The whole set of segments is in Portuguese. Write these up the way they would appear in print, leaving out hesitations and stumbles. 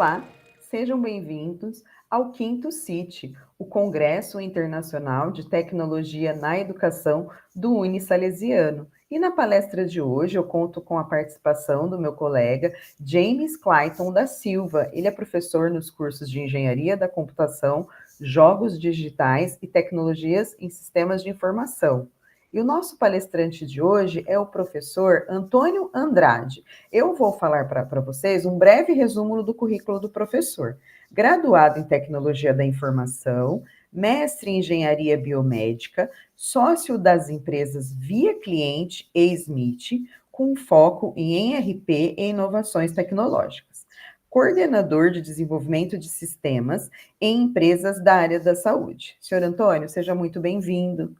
Olá, sejam bem-vindos ao Quinto CIT, o Congresso Internacional de Tecnologia na Educação do Unisalesiano. E na palestra de hoje eu conto com a participação do meu colega James Clayton da Silva. Ele é professor nos cursos de Engenharia da Computação, Jogos Digitais e Tecnologias em Sistemas de Informação. E o nosso palestrante de hoje é o professor Antônio Andrade. Eu vou falar para vocês um breve resumo do currículo do professor. Graduado em Tecnologia da Informação, mestre em Engenharia Biomédica, sócio das empresas Via Cliente e Smith, com foco em ERP e inovações tecnológicas. Coordenador de desenvolvimento de sistemas em empresas da área da saúde. Senhor Antônio, seja muito bem-vindo.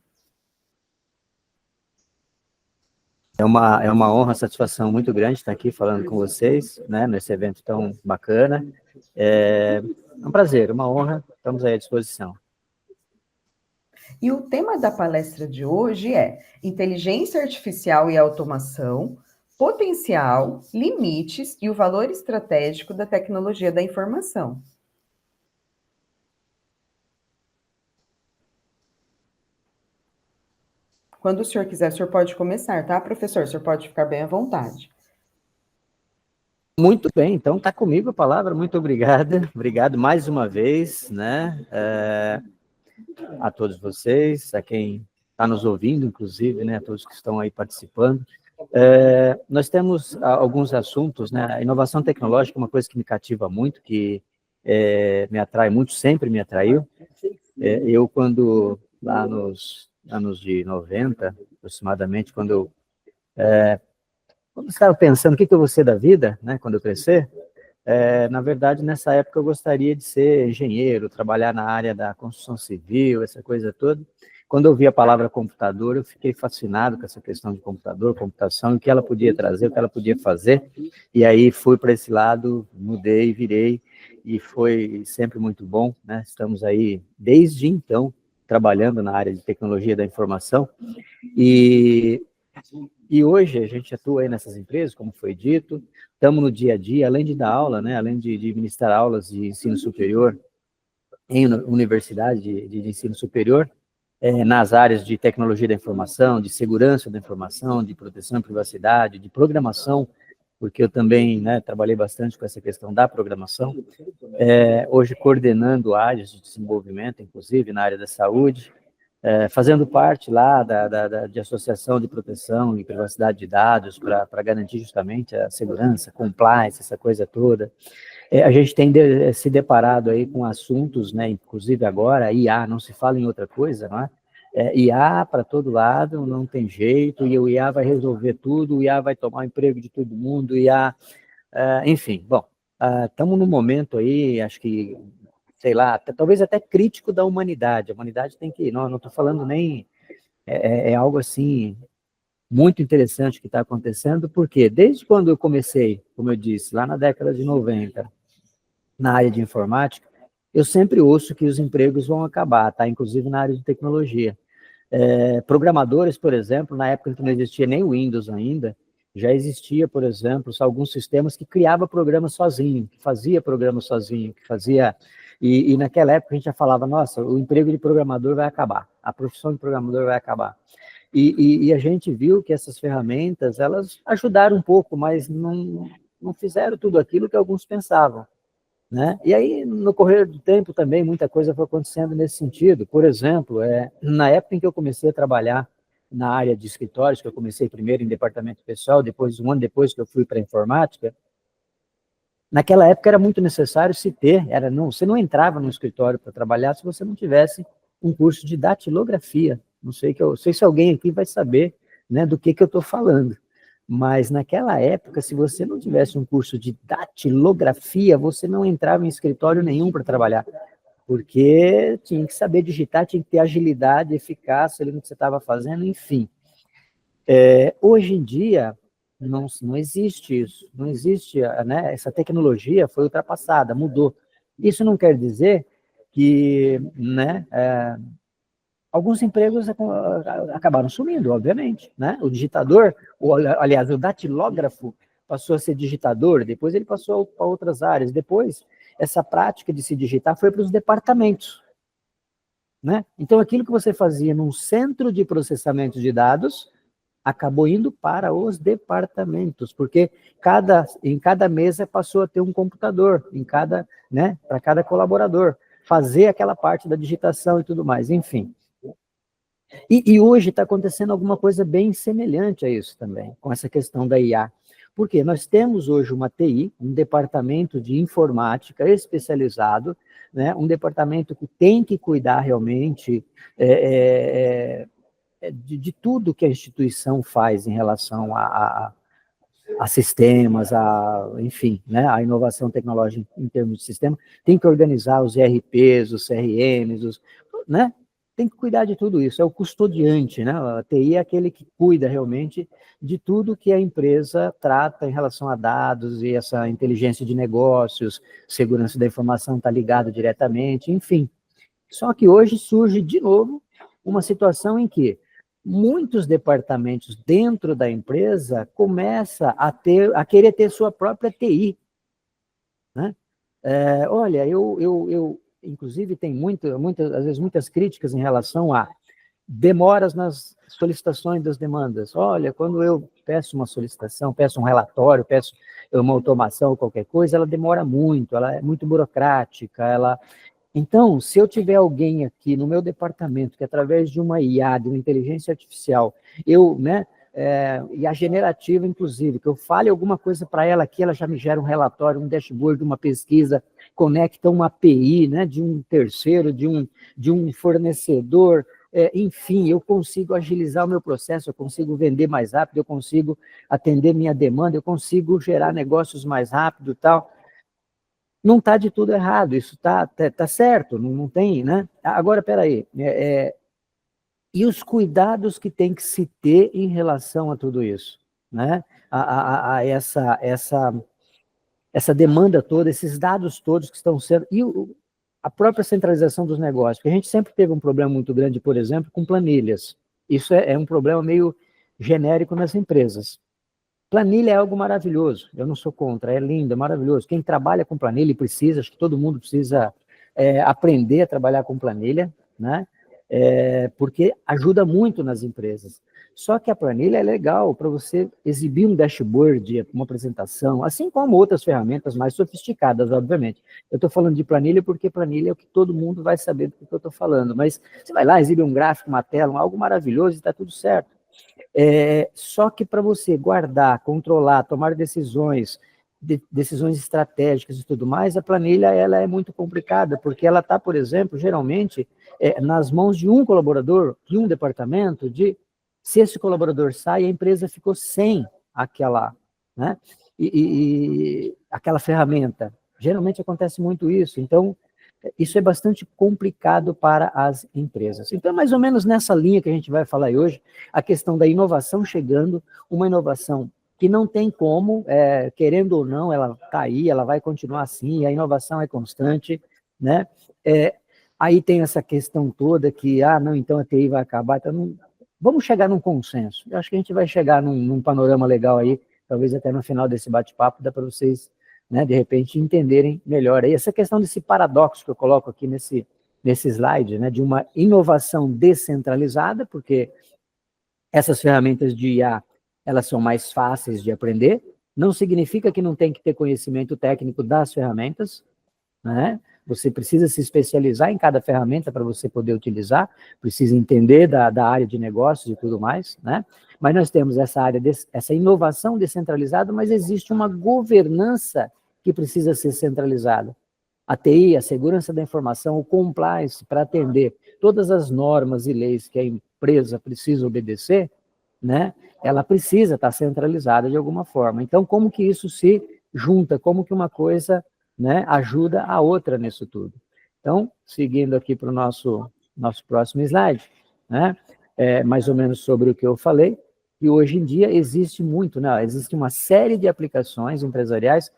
É uma honra, satisfação muito grande estar aqui falando com vocês, né, nesse evento tão bacana. É um prazer, uma honra, estamos aí à disposição. E o tema da palestra de hoje é Inteligência Artificial e Automação, Potencial, Limites e o Valor Estratégico da Tecnologia da Informação. Quando o senhor quiser, o senhor pode começar, tá, professor? O senhor pode ficar bem à vontade. Muito bem, então está comigo a palavra, muito obrigado mais uma vez, né, a todos vocês, a quem está nos ouvindo, inclusive, né, a todos que estão aí participando. Nós temos alguns assuntos, né, a inovação tecnológica é uma coisa que me cativa muito, que me atrai muito, sempre me atraiu. Eu, quando, lá nos anos de 90, aproximadamente, quando eu estava pensando o que eu vou ser da vida, né, quando eu crescer, na verdade, nessa época eu gostaria de ser engenheiro, trabalhar na área da construção civil, essa coisa toda. Quando eu vi a palavra computador, eu fiquei fascinado com essa questão de computador, computação, o que ela podia trazer, o que ela podia fazer, e aí fui para esse lado, mudei, virei, e foi sempre muito bom, né? Estamos aí, desde então, trabalhando na área de tecnologia da informação, e hoje a gente atua aí nessas empresas, como foi dito, estamos no dia a dia, além de dar aula, né, além de ministrar aulas de ensino superior em universidade de ensino superior, nas áreas de tecnologia da informação, de segurança da informação, de proteção e privacidade, de programação, porque eu também, né, trabalhei bastante com essa questão da programação, hoje coordenando áreas de desenvolvimento, inclusive na área da saúde, fazendo parte lá de associação de proteção e privacidade de dados para garantir justamente a segurança, compliance, essa coisa toda. A gente tem se deparado aí com assuntos, né, inclusive agora, IA, não se fala em outra coisa, não é? IA para todo lado, não tem jeito, e o IA vai resolver tudo, o IA vai tomar o emprego de todo mundo, IA, enfim, bom, estamos num momento aí, acho que sei lá, talvez até crítico da humanidade. A humanidade tem que, não estou falando nem, algo assim, muito interessante que está acontecendo, porque desde quando eu comecei, como eu disse, lá na década de 90, na área de informática, eu sempre ouço que os empregos vão acabar, tá? Inclusive na área de tecnologia. Programadores, por exemplo, na época que não existia nem Windows ainda, já existia, por exemplo, alguns sistemas que criava programa sozinho, que fazia programa sozinho, que fazia... E naquela época a gente já falava, nossa, o emprego de programador vai acabar, a profissão de programador vai acabar. E a gente viu que essas ferramentas, elas ajudaram um pouco, mas não fizeram tudo aquilo que alguns pensavam, né? E aí, no correr do tempo também, muita coisa foi acontecendo nesse sentido. Por exemplo, na época em que eu comecei a trabalhar na área de escritórios, que eu comecei primeiro em departamento pessoal, depois, um ano depois que eu fui para a informática, naquela época era muito necessário se ter, você não entrava no escritório para trabalhar se você não tivesse um curso de datilografia. Não sei se alguém aqui vai saber, né, do que eu estou falando. Mas naquela época, se você não tivesse um curso de datilografia, você não entrava em escritório nenhum para trabalhar, porque tinha que saber digitar, tinha que ter agilidade, eficácia ali no que você estava fazendo, enfim. Hoje em dia, não existe isso, não existe, né, essa tecnologia foi ultrapassada, mudou. Isso não quer dizer que, né, alguns empregos acabaram sumindo, obviamente, né? O digitador, aliás, o datilógrafo, passou a ser digitador, depois ele passou para outras áreas, depois essa prática de se digitar foi para os departamentos, né? Então, aquilo que você fazia num centro de processamento de dados, acabou indo para os departamentos, porque em cada mesa passou a ter um computador, né, para cada colaborador, fazer aquela parte da digitação e tudo mais, enfim. E hoje está acontecendo alguma coisa bem semelhante a isso também, com essa questão da IA. Porque nós temos hoje uma TI, um departamento de informática especializado, né, um departamento que tem que cuidar realmente de tudo que a instituição faz em relação a sistemas, enfim, né, a inovação tecnológica em termos de sistema, tem que organizar os ERPs, os CRMs, né, tem que cuidar de tudo isso, é o custodiante, né, a TI é aquele que cuida realmente de tudo que a empresa trata em relação a dados e essa inteligência de negócios, segurança da informação está ligado diretamente, enfim. Só que hoje surge de novo uma situação em que muitos departamentos dentro da empresa começam a querer ter sua própria TI, né? Olha, eu inclusive tem às vezes muitas críticas em relação a demoras nas solicitações das demandas. Olha, quando eu peço uma solicitação, peço um relatório, peço uma automação ou qualquer coisa, ela demora muito, ela é muito burocrática, Então, se eu tiver alguém aqui no meu departamento que através de uma IA, de uma inteligência artificial, né, e a generativa, inclusive, que eu fale alguma coisa para ela aqui, ela já me gera um relatório, um dashboard, uma pesquisa, conecta uma API, né, de um terceiro, de um fornecedor, enfim, eu consigo agilizar o meu processo, eu consigo vender mais rápido, eu consigo atender minha demanda, eu consigo gerar negócios mais rápido e tal. Não está de tudo errado, isso está certo, não tem, né? Agora, espera aí, e os cuidados que tem que se ter em relação a tudo isso, né? A essa demanda toda, esses dados todos que estão sendo... E a própria centralização dos negócios, porque a gente sempre teve um problema muito grande, por exemplo, com planilhas. Isso é um problema meio genérico nas empresas. Planilha é algo maravilhoso, eu não sou contra, é lindo, é maravilhoso. Quem trabalha com planilha precisa, acho que todo mundo precisa aprender a trabalhar com planilha, né? Porque ajuda muito nas empresas. Só que a planilha é legal para você exibir um dashboard, uma apresentação, assim como outras ferramentas mais sofisticadas, obviamente. Eu estou falando de planilha porque planilha é o que todo mundo vai saber do que eu estou falando, mas você vai lá, exibe um gráfico, uma tela, algo maravilhoso e está tudo certo. Só que para você guardar, controlar, tomar decisões estratégicas e tudo mais, a planilha ela é muito complicada, porque ela está, por exemplo, geralmente, nas mãos de um colaborador, de um departamento, se esse colaborador sai, a empresa ficou sem aquela, né, aquela ferramenta. Geralmente acontece muito isso, então, isso é bastante complicado para as empresas. Então, é mais ou menos nessa linha que a gente vai falar hoje, a questão da inovação chegando, uma inovação que não tem como, querendo ou não, ela está aí, ela vai continuar assim, a inovação é constante, né? Aí tem essa questão toda que, não, então a TI vai acabar, então não, vamos chegar num consenso. Eu acho que a gente vai chegar num panorama legal aí, talvez até no final desse bate-papo, dá para vocês, né, de repente, entenderem melhor. Aí essa questão desse paradoxo que eu coloco aqui nesse slide, né, de uma inovação descentralizada, porque essas ferramentas de IA, elas são mais fáceis de aprender, não significa que não tem que ter conhecimento técnico das ferramentas, né? Você precisa se especializar em cada ferramenta para você poder utilizar, precisa entender da área de negócios e tudo mais, né? Mas nós temos essa inovação descentralizada, mas existe uma governança que precisa ser centralizada. A TI, a segurança da informação, o compliance para atender todas as normas e leis que a empresa precisa obedecer, né? Ela precisa estar centralizada de alguma forma. Então, como que isso se junta? Como que uma coisa, né, ajuda a outra nisso tudo? Então, seguindo aqui para o nosso próximo slide, né, mais ou menos sobre o que eu falei, e hoje em dia existe muito, né, existe uma série de aplicações empresariais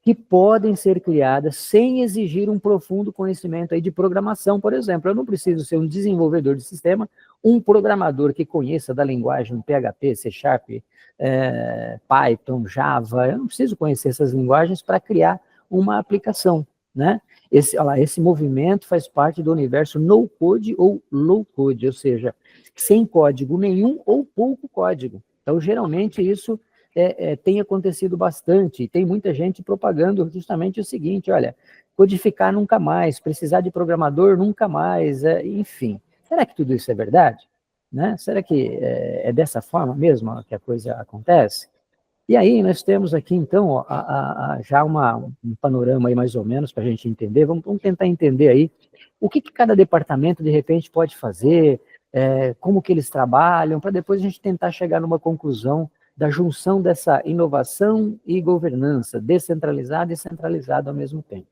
que podem ser criadas sem exigir um profundo conhecimento aí de programação, por exemplo. Eu não preciso ser um desenvolvedor de sistema, um programador que conheça da linguagem PHP, C Sharp, Python, Java. Eu não preciso conhecer essas linguagens para criar uma aplicação, né? Esse movimento faz parte do universo no-code ou low-code, ou seja, sem código nenhum ou pouco código. Então, geralmente, isso tem acontecido bastante, e tem muita gente propagando justamente o seguinte, olha, codificar nunca mais, precisar de programador nunca mais, enfim. Será que tudo isso é verdade? Né? Será que é dessa forma mesmo que a coisa acontece? E aí nós temos aqui, então, já um panorama aí mais ou menos para a gente entender, vamos tentar entender aí o que cada departamento, de repente, pode fazer, como que eles trabalham, para depois a gente tentar chegar numa conclusão da junção dessa inovação e governança, descentralizada e centralizada ao mesmo tempo.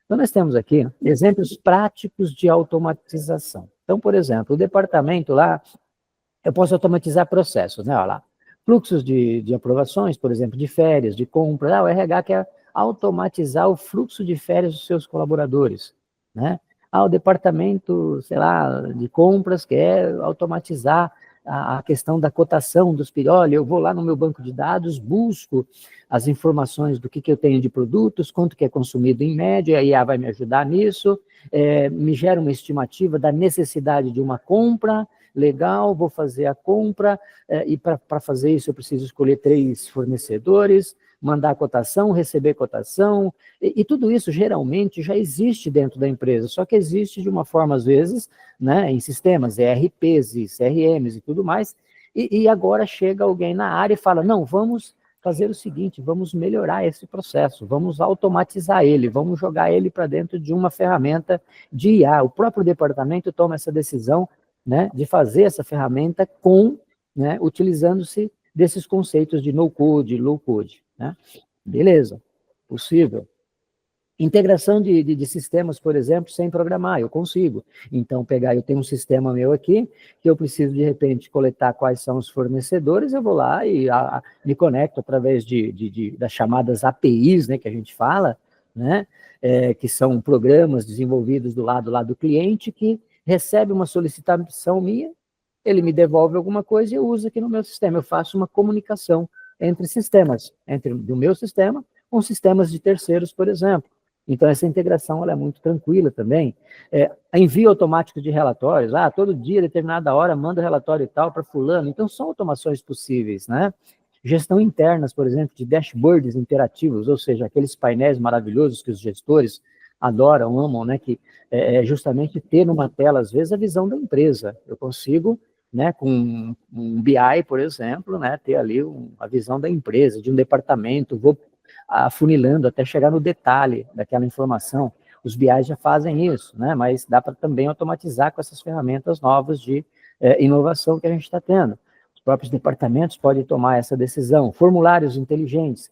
Então, nós temos aqui exemplos práticos de automatização. Então, por exemplo, o departamento lá, eu posso automatizar processos, né? Olha lá, fluxos de aprovações, por exemplo, de férias, de compra. O RH quer automatizar o fluxo de férias dos seus colaboradores, né? O departamento, sei lá, de compras quer automatizar a questão da cotação dos olha, eu vou lá no meu banco de dados, busco as informações do que eu tenho de produtos, quanto que é consumido em média, a IA vai me ajudar nisso, me gera uma estimativa da necessidade de uma compra, legal, vou fazer a compra, e para fazer isso eu preciso escolher 3 fornecedores, mandar cotação, receber cotação, e tudo isso geralmente já existe dentro da empresa, só que existe de uma forma, às vezes, né, em sistemas, ERPs e CRMs e tudo mais, e agora chega alguém na área e fala, não, vamos fazer o seguinte, vamos melhorar esse processo, vamos automatizar ele, vamos jogar ele para dentro de uma ferramenta de IA. O próprio departamento toma essa decisão, né, de fazer essa ferramenta né, utilizando-se desses conceitos de no-code, low-code. Né? Beleza, possível. Integração de sistemas, por exemplo, sem programar, eu consigo. Então, eu tenho um sistema meu aqui, que eu preciso, de repente, coletar quais são os fornecedores, eu vou lá e me conecto através das chamadas APIs, né, que a gente fala, né, que são programas desenvolvidos do lado lá do cliente, que recebe uma solicitação minha, ele me devolve alguma coisa e eu uso aqui no meu sistema. Eu faço uma comunicação entre sistemas, entre o meu sistema com sistemas de terceiros, por exemplo. Então, essa integração ela é muito tranquila também. Envio automático de relatórios, todo dia, determinada hora, manda relatório e tal para fulano. Então, são automações possíveis, né? Gestão internas, por exemplo, de dashboards interativos, ou seja, aqueles painéis maravilhosos que os gestores adoram, amam, né? Que justamente ter numa tela, às vezes, a visão da empresa. Eu consigo, né, com um BI, por exemplo, né, ter ali a visão da empresa, de um departamento, vou afunilando até chegar no detalhe daquela informação. Os BIs já fazem isso, né, mas dá para também automatizar com essas ferramentas novas de inovação que a gente está tendo. Os próprios departamentos podem tomar essa decisão. Formulários inteligentes,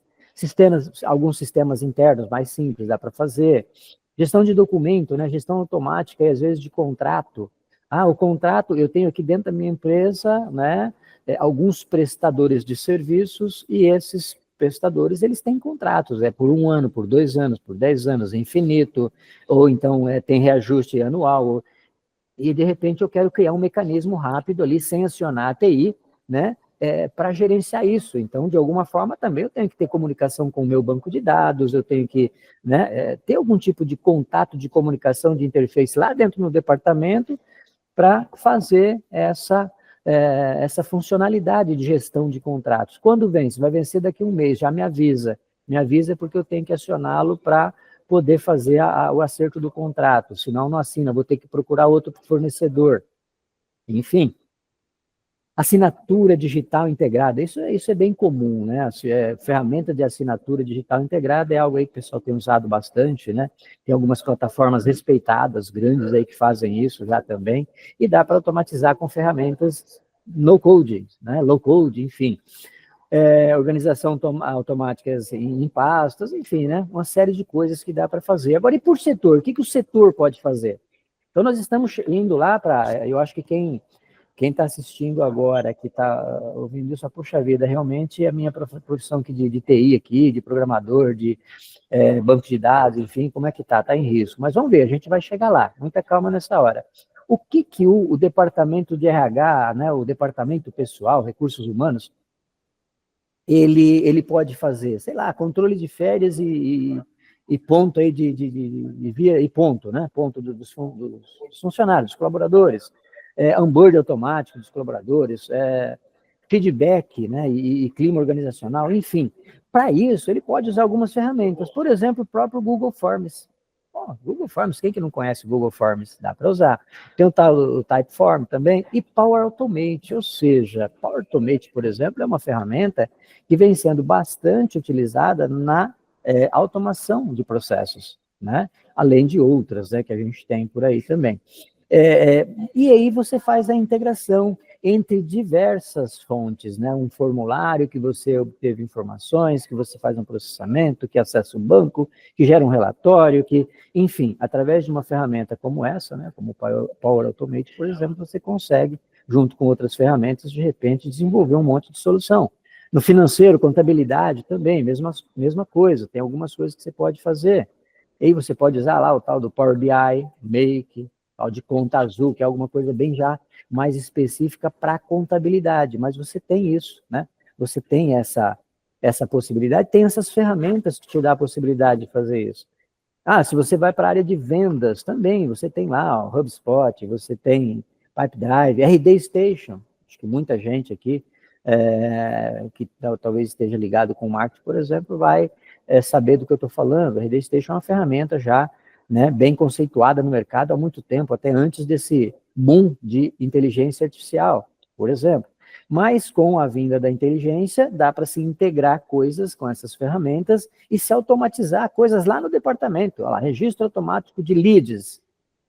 alguns sistemas internos mais simples dá para fazer. Gestão de documento, né, gestão automática e às vezes de contrato. O contrato, eu tenho aqui dentro da minha empresa, né, alguns prestadores de serviços, e esses prestadores, eles têm contratos, por 1 ano, por 2 anos, por 10 anos, infinito, ou então tem reajuste anual, e de repente eu quero criar um mecanismo rápido ali, sem acionar a TI, né, para gerenciar isso. Então, de alguma forma, também eu tenho que ter comunicação com o meu banco de dados, eu tenho que, né, ter algum tipo de contato, de comunicação, de interface lá dentro do departamento, para fazer essa funcionalidade de gestão de contratos. Quando vence? Vai vencer daqui a 1 mês, já me avisa. Me avisa porque eu tenho que acioná-lo para poder fazer o acerto do contrato, senão não assina, vou ter que procurar outro fornecedor. Enfim, assinatura digital integrada, isso é bem comum, né? Ferramenta de assinatura digital integrada é algo aí que o pessoal tem usado bastante, né? Tem algumas plataformas respeitadas, grandes aí que fazem isso já também, e dá para automatizar com ferramentas no-code, né? Low-code, enfim. Organização automática em pastas, enfim, né? Uma série de coisas que dá para fazer. Agora, e por setor? O que o setor pode fazer? Então, nós estamos indo lá para, eu acho que quem Quem está assistindo agora, que está ouvindo isso, puxa vida, realmente a minha profissão aqui de TI aqui, de programador, de banco de dados, enfim, como é que está? Está em risco. Mas vamos ver, a gente vai chegar lá, muita calma nessa hora. O que o departamento de RH, né, o departamento pessoal, recursos humanos, ele pode fazer? Sei lá, controle de férias e ponto aí de via e ponto, né? Ponto dos funcionários, dos colaboradores, onboard automático dos colaboradores, feedback, né? E clima organizacional, enfim. Para isso, ele pode usar algumas ferramentas, por exemplo, o próprio Google Forms. Google Forms, quem que não conhece o Google Forms? Dá para usar. Tem o tal o Typeform também, e Power Automate, ou seja, Power Automate, por exemplo, é uma ferramenta que vem sendo bastante utilizada na automação de processos, né? Além de outras, né, que a gente tem por aí também. E aí você faz a integração entre diversas fontes, né? Um formulário que você obteve informações, que você faz um processamento, que acessa um banco, que gera um relatório, que, enfim, através de uma ferramenta como essa, né? Como o Power Automate, por exemplo, você consegue, junto com outras ferramentas, de repente, desenvolver um monte de solução. No financeiro, contabilidade também, mesma coisa, tem algumas coisas que você pode fazer. E aí você pode usar lá o tal do Power BI, Make, tal de conta azul, que é alguma coisa bem já mais específica para contabilidade, mas você tem isso, né? Você tem essa possibilidade, tem essas ferramentas que te dão a possibilidade de fazer isso. Se você vai para a área de vendas também, você tem lá o HubSpot, você tem Pipedrive, RD Station, acho que muita gente aqui que talvez esteja ligado com marketing, por exemplo, vai saber do que eu estou falando. A RD Station é uma ferramenta já, né, bem conceituada no mercado há muito tempo, até antes desse boom de inteligência artificial, por exemplo. Mas com a vinda da inteligência, dá para se integrar coisas com essas ferramentas e se automatizar coisas lá no departamento. Olha lá, registro automático de leads,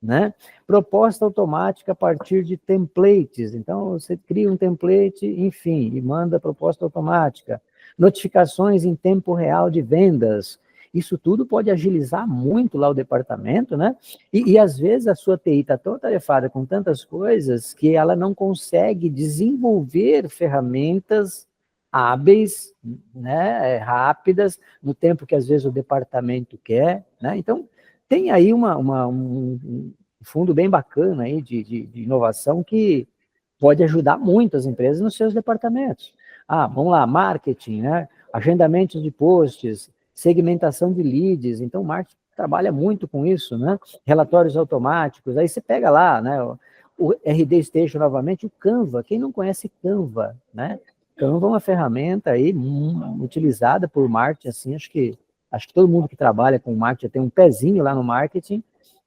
né? Proposta automática a partir de templates. Então, você cria um template, enfim, e manda a proposta automática. Notificações em tempo real de vendas. Isso tudo pode agilizar muito lá o departamento, né? E às vezes a sua TI está tão atarefada com tantas coisas que ela não consegue desenvolver ferramentas hábeis, né, rápidas, no tempo que às vezes o departamento quer, né? Então, tem aí um fundo bem bacana aí de inovação que pode ajudar muito as empresas nos seus departamentos. Vamos lá, marketing, né? Agendamentos de posts, segmentação de leads, então o marketing trabalha muito com isso, né? Relatórios automáticos, aí você pega lá, né? O RD Station novamente, o Canva, quem não conhece Canva, né? Canva é uma ferramenta aí utilizada por marketing, assim, acho que todo mundo que trabalha com marketing tem um pezinho lá no marketing,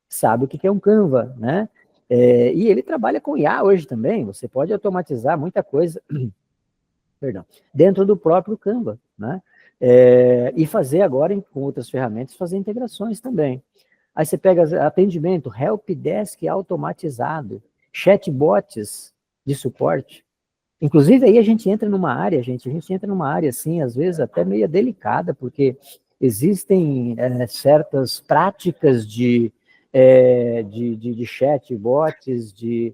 sabe o que é um Canva, né? E ele trabalha com IA hoje também, você pode automatizar muita coisa, perdão, dentro do próprio Canva, né? E fazer agora, com outras ferramentas, fazer integrações também. Aí você pega atendimento, helpdesk automatizado, chatbots de suporte. Inclusive, aí a gente entra numa área, assim, às vezes até meio delicada, porque existem certas práticas de chatbots, de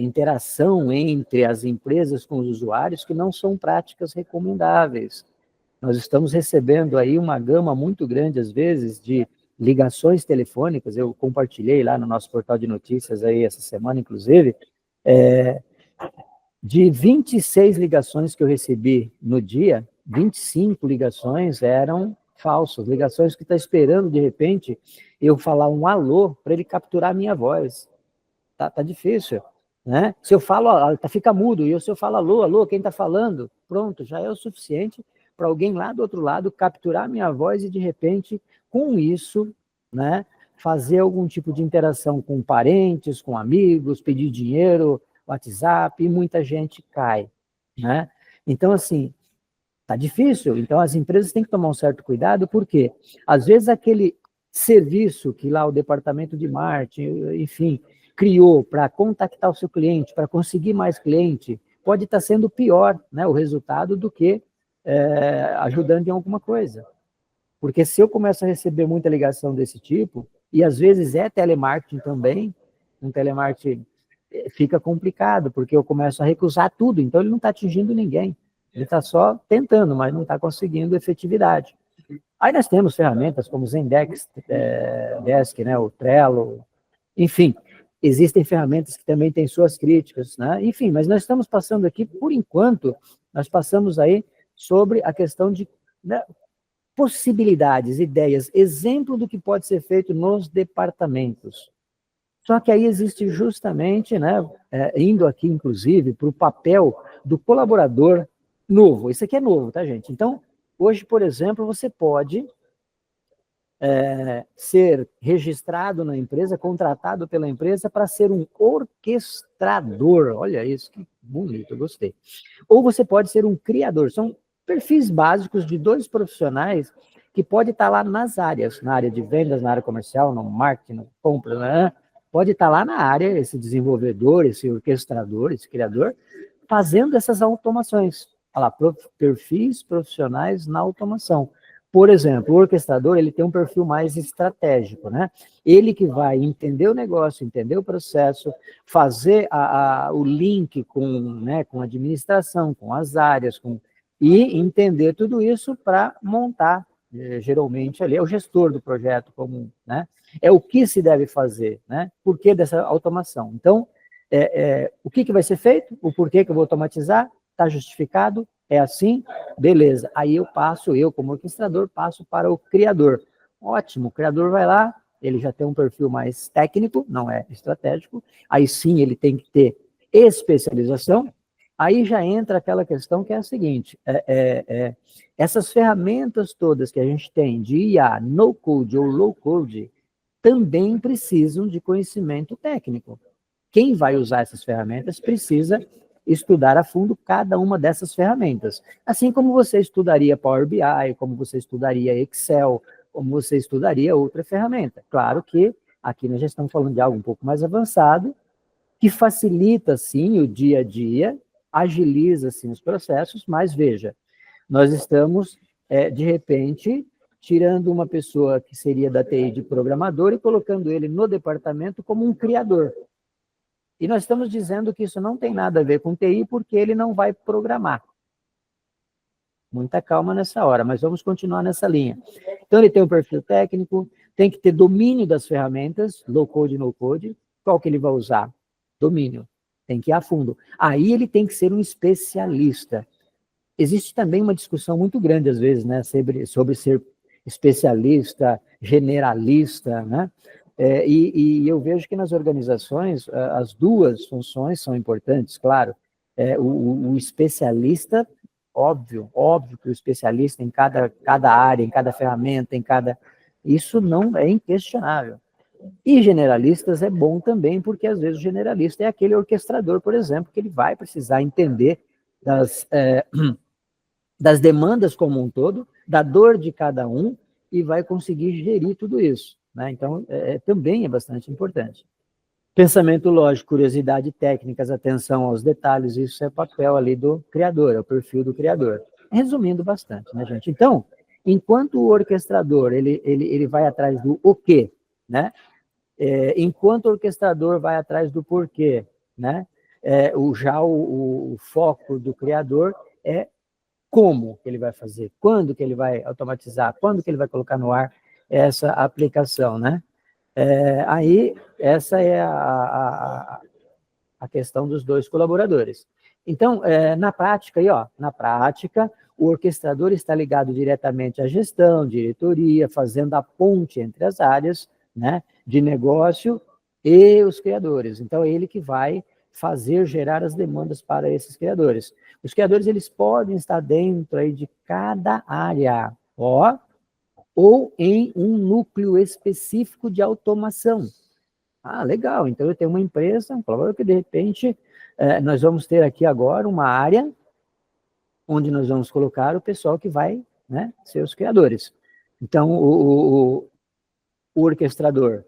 interação entre as empresas com os usuários que não são práticas recomendáveis. Nós estamos recebendo aí uma gama muito grande, às vezes, de ligações telefônicas. Eu compartilhei lá no nosso portal de notícias aí essa semana, inclusive, de 26 ligações que eu recebi no dia, 25 ligações eram falsas, ligações que está esperando, de repente, eu falar um alô para ele capturar a minha voz. Tá difícil, né? Se eu falo, fica mudo, e se eu falo alô, alô, quem está falando? Pronto, já é o suficiente para alguém lá do outro lado capturar a minha voz e, de repente, com isso, né, fazer algum tipo de interação com parentes, com amigos, pedir dinheiro, WhatsApp, e muita gente cai, né? Então, assim, tá difícil. Então, as empresas têm que tomar um certo cuidado, porque, às vezes, aquele serviço que lá o departamento de marketing, enfim, criou para contactar o seu cliente, para conseguir mais cliente, pode estar sendo pior, né, o resultado do que ajudando em alguma coisa. Porque se eu começo a receber muita ligação desse tipo, e às vezes é telemarketing também, um telemarketing fica complicado, porque eu começo a recusar tudo, então ele não está atingindo ninguém. Ele está só tentando, mas não está conseguindo efetividade. Aí nós temos ferramentas como o Zendesk, Desk, né, o Trello, enfim, existem ferramentas que também têm suas críticas, né? Enfim, mas nós estamos passando aqui, por enquanto, nós passamos aí sobre a questão de, né, possibilidades, ideias, exemplo do que pode ser feito nos departamentos. Só que aí existe justamente, né, indo aqui, inclusive, para o papel do colaborador novo. Isso aqui é novo, tá, gente? Então, hoje, por exemplo, você pode ser registrado na empresa, contratado pela empresa para ser um orquestrador. Olha isso, que bonito, eu gostei. Ou você pode ser um criador. São perfis básicos de 2 profissionais que pode estar lá nas áreas, na área de vendas, na área comercial, no marketing, na compra, né? Pode estar lá na área, esse desenvolvedor, esse orquestrador, esse criador, fazendo essas automações. Olha lá, perfis profissionais na automação. Por exemplo, o orquestrador, ele tem um perfil mais estratégico, né? Ele que vai entender o negócio, entender o processo, fazer o link né, com a administração, com as áreas, e entender tudo isso para montar, geralmente, ali, é o gestor do projeto comum, né? É o que se deve fazer, né? Por que dessa automação? Então, o que vai ser feito? O porquê que eu vou automatizar? Está justificado? É assim? Beleza. Aí eu como orquestrador, passo para o criador. Ótimo, o criador vai lá, ele já tem um perfil mais técnico, não é estratégico, aí sim ele tem que ter especialização, aí já entra aquela questão que é a seguinte, essas ferramentas todas que a gente tem de IA, no-code ou low-code, também precisam de conhecimento técnico. Quem vai usar essas ferramentas precisa estudar a fundo cada uma dessas ferramentas. Assim como você estudaria Power BI, como você estudaria Excel, como você estudaria outra ferramenta. Claro que aqui nós já estamos falando de algo um pouco mais avançado, que facilita, sim, o dia a dia, agiliza, sim, os processos, mas veja, nós estamos, de repente, tirando uma pessoa que seria da TI de programador e colocando ele no departamento como um criador. E nós estamos dizendo que isso não tem nada a ver com TI, porque ele não vai programar. Muita calma nessa hora, mas vamos continuar nessa linha. Então, ele tem um perfil técnico, tem que ter domínio das ferramentas, low-code e no-code. Qual que ele vai usar? Domínio. Tem que ir a fundo. Aí ele tem que ser um especialista. Existe também uma discussão muito grande, às vezes, né, sobre ser especialista, generalista, né? E eu vejo que nas organizações as 2 funções são importantes, claro. O especialista, óbvio que o especialista em cada área, em cada ferramenta, isso não é inquestionável. E generalistas é bom também, porque às vezes o generalista é aquele orquestrador, por exemplo, que ele vai precisar entender das demandas como um todo, da dor de cada um, e vai conseguir gerir tudo isso, né? Então, também é bastante importante. Pensamento lógico, curiosidade, técnicas, atenção aos detalhes, isso é papel ali do criador, é o perfil do criador. Resumindo bastante, né, gente? Então, enquanto o orquestrador, ele vai atrás do o quê, né? Enquanto o orquestrador vai atrás do porquê, né? O foco do criador é como que ele vai fazer, quando que ele vai automatizar, quando que ele vai colocar no ar essa aplicação, né? Aí, essa é a questão dos 2 colaboradores. Então, na prática, o orquestrador está ligado diretamente à gestão, diretoria, fazendo a ponte entre as áreas, né, de negócio e os criadores. Então, é ele que vai gerar as demandas para esses criadores. Os criadores, eles podem estar dentro aí de cada área, ou em um núcleo específico de automação. Ah, legal, então eu tenho uma empresa, que de repente nós vamos ter aqui agora uma área onde nós vamos colocar o pessoal que vai, né, ser os criadores. Então, o orquestrador,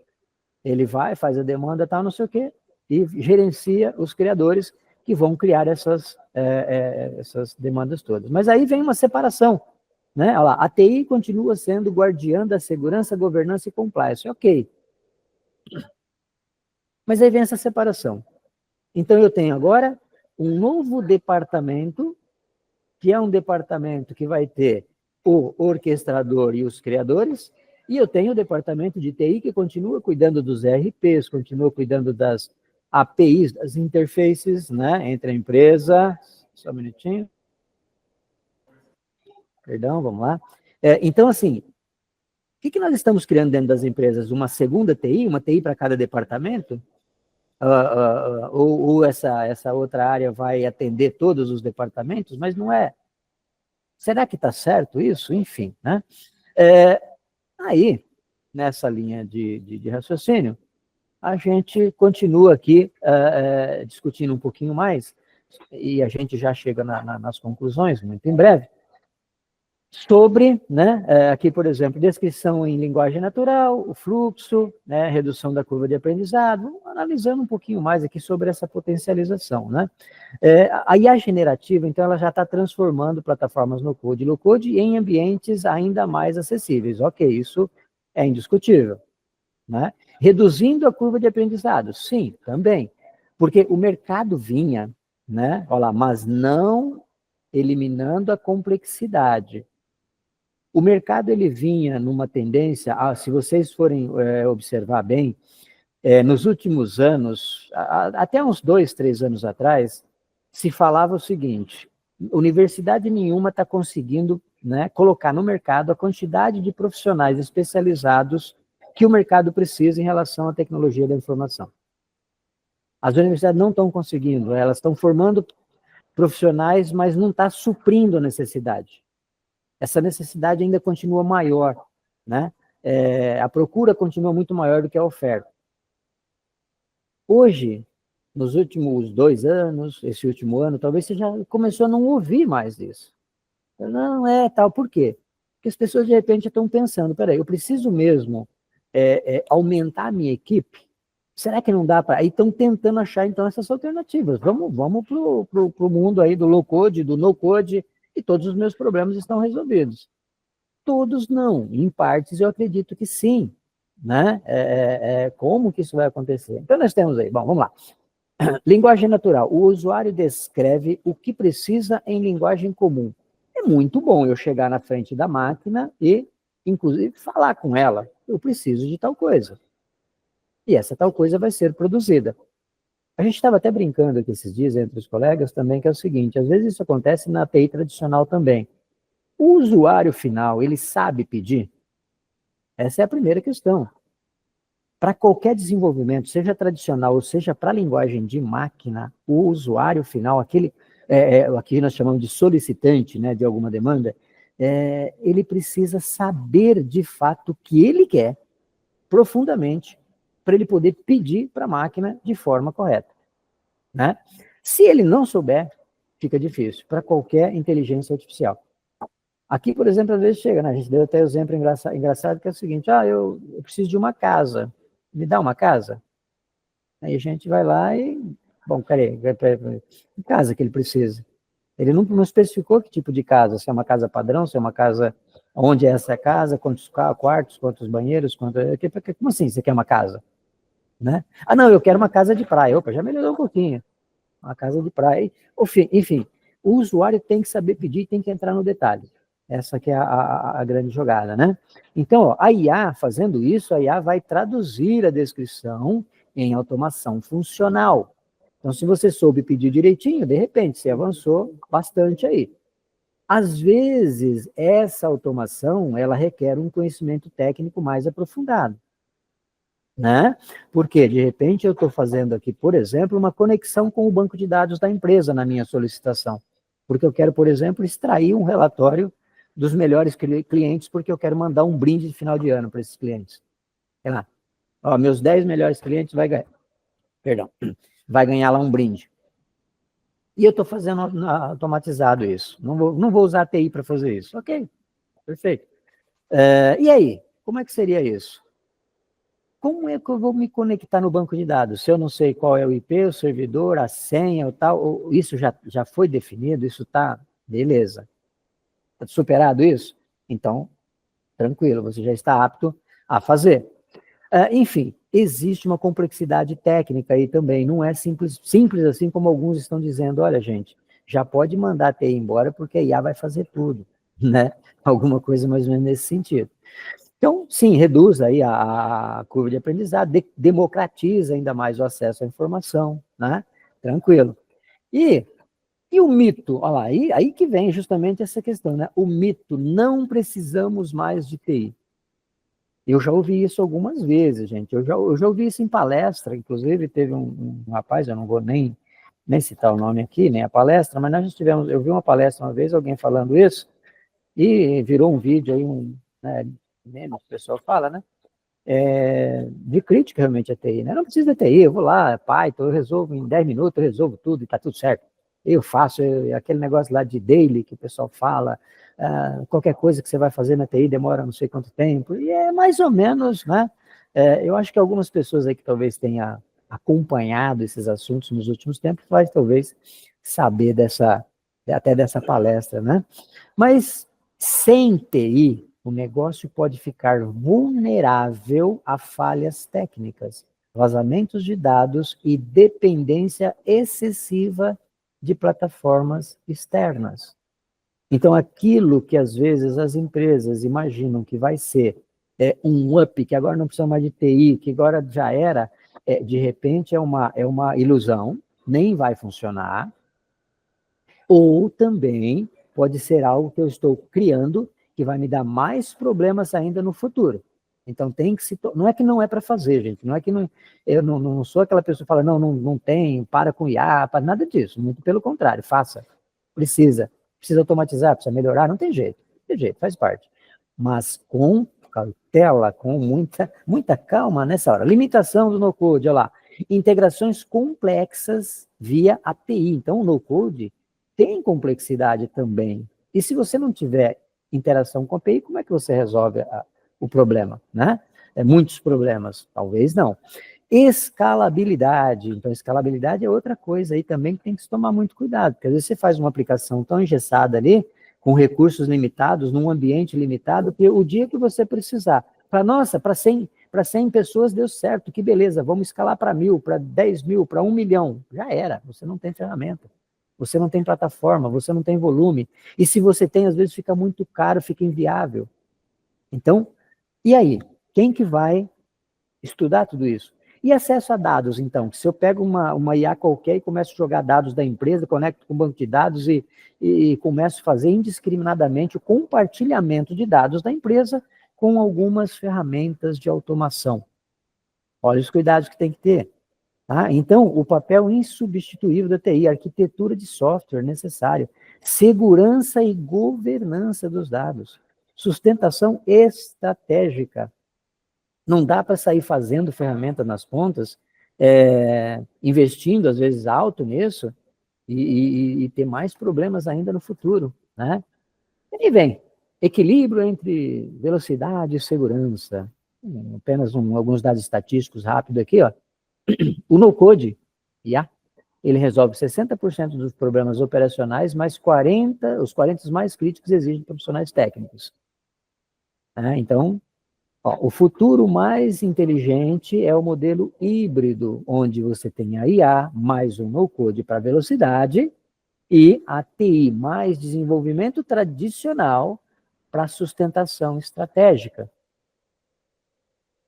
ele faz a demanda, tal, não sei o quê, e gerencia os criadores que vão criar essas demandas todas. Mas aí vem uma separação, né? Olha lá, a TI continua sendo guardiã da segurança, governança e compliance. Ok. Mas aí vem essa separação. Então, eu tenho agora um novo departamento, que é um departamento que vai ter o orquestrador e os criadores, e eu tenho o departamento de TI que continua cuidando dos ERPs, continua cuidando das APIs, das interfaces, né, entre a empresa. Só um minutinho. Perdão, vamos lá. Então, assim, o que nós estamos criando dentro das empresas? Uma segunda TI, uma TI para cada departamento? Ou essa outra área vai atender todos os departamentos? Mas não é. Será que está certo isso? Enfim, né? Aí, nessa linha de raciocínio, a gente continua aqui discutindo um pouquinho mais, e a gente já chega nas conclusões, muito em breve, sobre, né, aqui, por exemplo, descrição em linguagem natural, o fluxo, né, redução da curva de aprendizado, analisando um pouquinho mais aqui sobre essa potencialização, né. A IA generativa, então, ela já está transformando plataformas no code e low code em ambientes ainda mais acessíveis. Ok, isso é indiscutível, né. Reduzindo a curva de aprendizado, sim, também, porque o mercado vinha, né, olha lá, mas não eliminando a complexidade. O mercado ele vinha numa tendência, se vocês forem observar bem, nos últimos anos, até uns 2, 3 anos atrás, se falava o seguinte: universidade nenhuma está conseguindo, né, colocar no mercado a quantidade de profissionais especializados que o mercado precisa em relação à tecnologia da informação. As universidades não estão conseguindo, elas estão formando profissionais, mas não está suprindo a necessidade. Essa necessidade ainda continua maior, né? A procura continua muito maior do que a oferta. Hoje, nos últimos 2 anos, esse último ano, talvez você já começou a não ouvir mais isso. Não tal, por quê? Porque as pessoas, de repente, estão pensando, peraí, eu preciso mesmo aumentar a minha equipe? Será que não dá para... Aí estão tentando achar, então, essas alternativas. Vamos para o mundo aí do low-code, do no-code, e todos os meus problemas estão resolvidos. Todos não, em partes eu acredito que sim, né? Como que isso vai acontecer? Então nós temos aí, bom, vamos lá. Linguagem natural, o usuário descreve o que precisa em linguagem comum. É muito bom eu chegar na frente da máquina e, inclusive, falar com ela, eu preciso de tal coisa. E essa tal coisa vai ser produzida. A gente estava até brincando aqui esses dias entre os colegas também, que é o seguinte, às vezes isso acontece na API tradicional também. O usuário final, ele sabe pedir? Essa é a primeira questão. Para qualquer desenvolvimento, seja tradicional ou seja para a linguagem de máquina, o usuário final, aquele que nós chamamos de solicitante, né, de alguma demanda, ele precisa saber de fato o que ele quer profundamente para ele poder pedir para a máquina de forma correta, né? Se ele não souber, fica difícil para qualquer inteligência artificial. Aqui, por exemplo, às vezes chega, né? A gente deu até o exemplo engraçado, que é o seguinte, eu preciso de uma casa, me dá uma casa? Aí a gente vai lá e, bom, peraí, que casa que ele precisa? Ele não especificou que tipo de casa, se é uma casa padrão, se é uma casa, onde é essa casa, quantos quartos, quantos banheiros, como assim você quer uma casa? Né? Não, eu quero uma casa de praia. Opa, já melhorou um pouquinho. Uma casa de praia. Enfim, o usuário tem que saber pedir, tem que entrar no detalhe. Essa que é a grande jogada, né? Então, ó, a IA, fazendo isso, a IA vai traduzir a descrição em automação funcional. Então, se você soube pedir direitinho, de repente, você avançou bastante aí. Às vezes, essa automação, ela requer um conhecimento técnico mais aprofundado, né? Porque, de repente, eu estou fazendo aqui, por exemplo, uma conexão com o banco de dados da empresa na minha solicitação. Porque eu quero, por exemplo, extrair um relatório dos melhores clientes, porque eu quero mandar um brinde de final de ano para esses clientes. Sei lá, meus 10 melhores clientes vai ganhar lá um brinde. E eu estou fazendo automatizado isso. Não vou usar a TI para fazer isso. Ok, perfeito. E aí, como é que seria isso? Como é que eu vou me conectar no banco de dados? Se eu não sei qual é o IP, o servidor, a senha, o tal, isso já foi definido, isso está, beleza. Está superado isso? Então, tranquilo, você já está apto a fazer. Enfim, existe uma complexidade técnica aí também, não é simples assim como alguns estão dizendo, olha gente, já pode mandar a TI embora porque a IA vai fazer tudo, né? Alguma coisa mais ou menos nesse sentido. Então, sim, reduz aí a curva de aprendizado, democratiza ainda mais o acesso à informação, né? Tranquilo. E o mito, olha lá, aí que vem justamente essa questão, né? O mito, não precisamos mais de TI. Eu já ouvi isso algumas vezes, gente. Eu já ouvi isso em palestra, inclusive teve um rapaz, eu não vou nem citar o nome aqui, nem a palestra, mas nós tivemos, eu vi uma palestra uma vez, alguém falando isso, e virou um vídeo aí, né, meme, o pessoal fala, né? De crítica realmente à TI, né? Não precisa de TI, eu vou lá, Python, eu resolvo em 10 minutos, eu resolvo tudo e tá tudo certo. Eu faço aquele negócio lá de daily que o pessoal fala, qualquer coisa que você vai fazer na TI demora não sei quanto tempo, e é mais ou menos, né? Eu acho que algumas pessoas aí que talvez tenham acompanhado esses assuntos nos últimos tempos vai talvez saber até dessa palestra, né? Mas sem TI, o negócio pode ficar vulnerável a falhas técnicas, vazamentos de dados e dependência excessiva de plataformas externas. Então, aquilo que às vezes as empresas imaginam que vai ser um up, que agora não precisa mais de TI, que agora já era, de repente é uma ilusão, nem vai funcionar, ou também pode ser algo que eu estou criando que vai me dar mais problemas ainda no futuro. Então tem que não é que não é para fazer, gente, não é que eu não sou aquela pessoa que fala, não tem, para com IA, para nada disso, muito pelo contrário, faça, precisa automatizar, precisa melhorar, não tem jeito, faz parte. Mas com cautela, com muita calma nessa hora. Limitação do no-code, olha lá, integrações complexas via API. Então o no-code tem complexidade também. E se você não tiver interação com a API, como é que você resolve o problema, né? Muitos problemas, talvez não. Escalabilidade. Então, escalabilidade é outra coisa aí também que tem que se tomar muito cuidado, porque às vezes você faz uma aplicação tão engessada ali, com recursos limitados, num ambiente limitado, que o dia que você precisar, para 100 pessoas deu certo, que beleza, vamos escalar para 1.000, para 10.000, para 1 milhão. Já era, você não tem ferramenta. Você não tem plataforma, você não tem volume. E se você tem, às vezes fica muito caro, fica inviável. Então, e aí? Quem que vai estudar tudo isso? E acesso a dados, então? Se eu pego uma IA qualquer e começo a jogar dados da empresa, conecto com o banco de dados e começo a fazer indiscriminadamente o compartilhamento de dados da empresa com algumas ferramentas de automação. Olha os cuidados que tem que ter. Tá? Então, o papel insubstituível da TI, arquitetura de software necessário, segurança e governança dos dados, sustentação estratégica. Não dá para sair fazendo ferramenta nas pontas, investindo, às vezes, alto nisso, e ter mais problemas ainda no futuro. Né? E aí vem, equilíbrio entre velocidade e segurança. Apenas alguns dados estatísticos rápidos aqui, ó. O no-code, IA, ele resolve 60% dos problemas operacionais, mas os 40 mais críticos exigem profissionais técnicos. Então, o futuro mais inteligente é o modelo híbrido, onde você tem a IA mais um no-code para velocidade e a TI mais desenvolvimento tradicional para sustentação estratégica.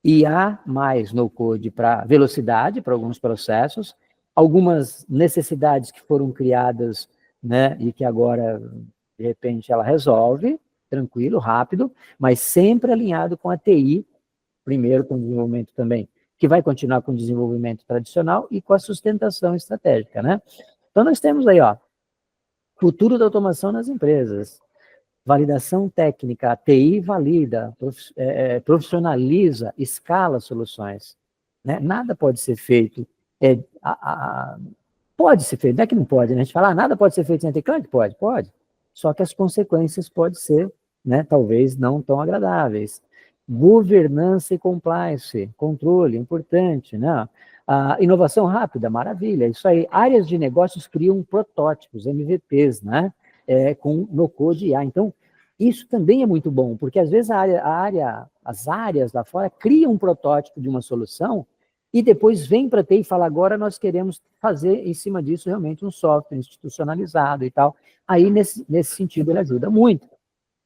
IA mais no-code para velocidade, para alguns processos, algumas necessidades que foram criadas, né, e que agora, de repente, ela resolve, tranquilo, rápido, mas sempre alinhado com a TI, primeiro com o desenvolvimento também, que vai continuar com o desenvolvimento tradicional e com a sustentação estratégica, né? Então, nós temos aí, ó, futuro da automação nas empresas, validação técnica, a TI valida, profissionaliza, escala soluções. Né? Nada pode ser feito. Pode ser feito, não é que não pode, né? A gente fala, nada pode ser feito sem TI. Claro que pode. Só que as consequências podem ser, né, talvez não tão agradáveis. Governança e compliance, controle, importante, né? Inovação rápida, maravilha, isso aí. Áreas de negócios criam protótipos, MVPs, né? Com no-code IA. Então, Isso também é muito bom, porque às vezes as áreas lá fora criam um protótipo de uma solução e depois vem para a TI e fala, agora nós queremos fazer em cima disso realmente um software institucionalizado e tal. Aí, nesse sentido, ele ajuda muito.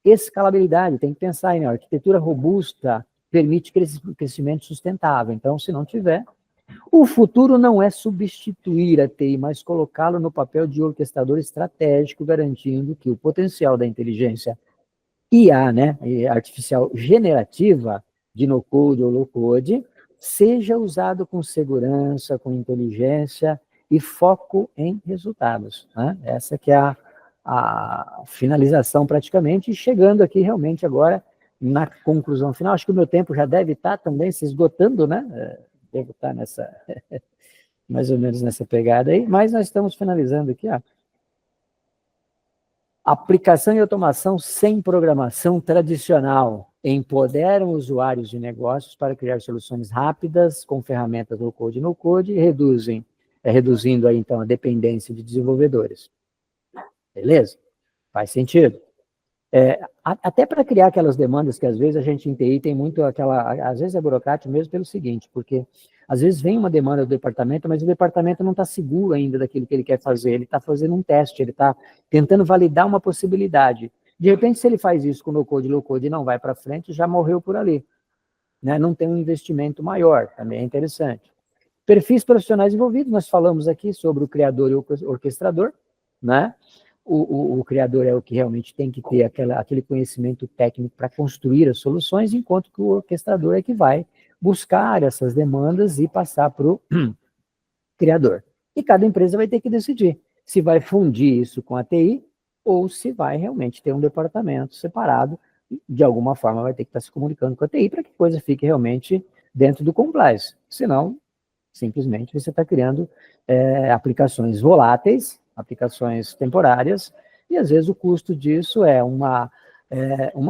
Escalabilidade, tem que pensar aí, né? A arquitetura robusta permite crescimento sustentável. Então, se não tiver, o futuro não é substituir a TI, mas colocá-lo no papel de orquestrador estratégico, garantindo que o potencial da inteligência IA, né, artificial generativa, de no-code ou low-code, seja usado com segurança, com inteligência e foco em resultados. Né? Essa que é a finalização praticamente, e chegando aqui realmente agora na conclusão final. Acho que o meu tempo já deve estar também se esgotando, né? Devo estar nessa, mais ou menos nessa pegada aí, mas nós estamos finalizando aqui, ó. Aplicação e automação sem programação tradicional empoderam usuários de negócios para criar soluções rápidas com ferramentas low-code e no-code e reduzindo aí, então, a dependência de desenvolvedores. Beleza? Faz sentido. Até para criar aquelas demandas que às vezes a gente em TI tem muito às vezes é burocrático mesmo pelo seguinte, porque às vezes vem uma demanda do departamento, mas o departamento não está seguro ainda daquilo que ele quer fazer, ele está fazendo um teste, ele está tentando validar uma possibilidade. De repente, se ele faz isso com no-code e low-code e não vai para frente, já morreu por ali. Né? Não tem um investimento maior, também é interessante. Perfis profissionais envolvidos, nós falamos aqui sobre o criador e o orquestrador, né? O criador é o que realmente tem que ter aquele conhecimento técnico para construir as soluções, enquanto que o orquestrador é que vai buscar essas demandas e passar para o criador. E cada empresa vai ter que decidir se vai fundir isso com a TI ou se vai realmente ter um departamento separado, de alguma forma vai ter que estar se comunicando com a TI para que a coisa fique realmente dentro do compliance. Senão, simplesmente você está criando aplicações voláteis, aplicações temporárias, e às vezes o custo disso é uma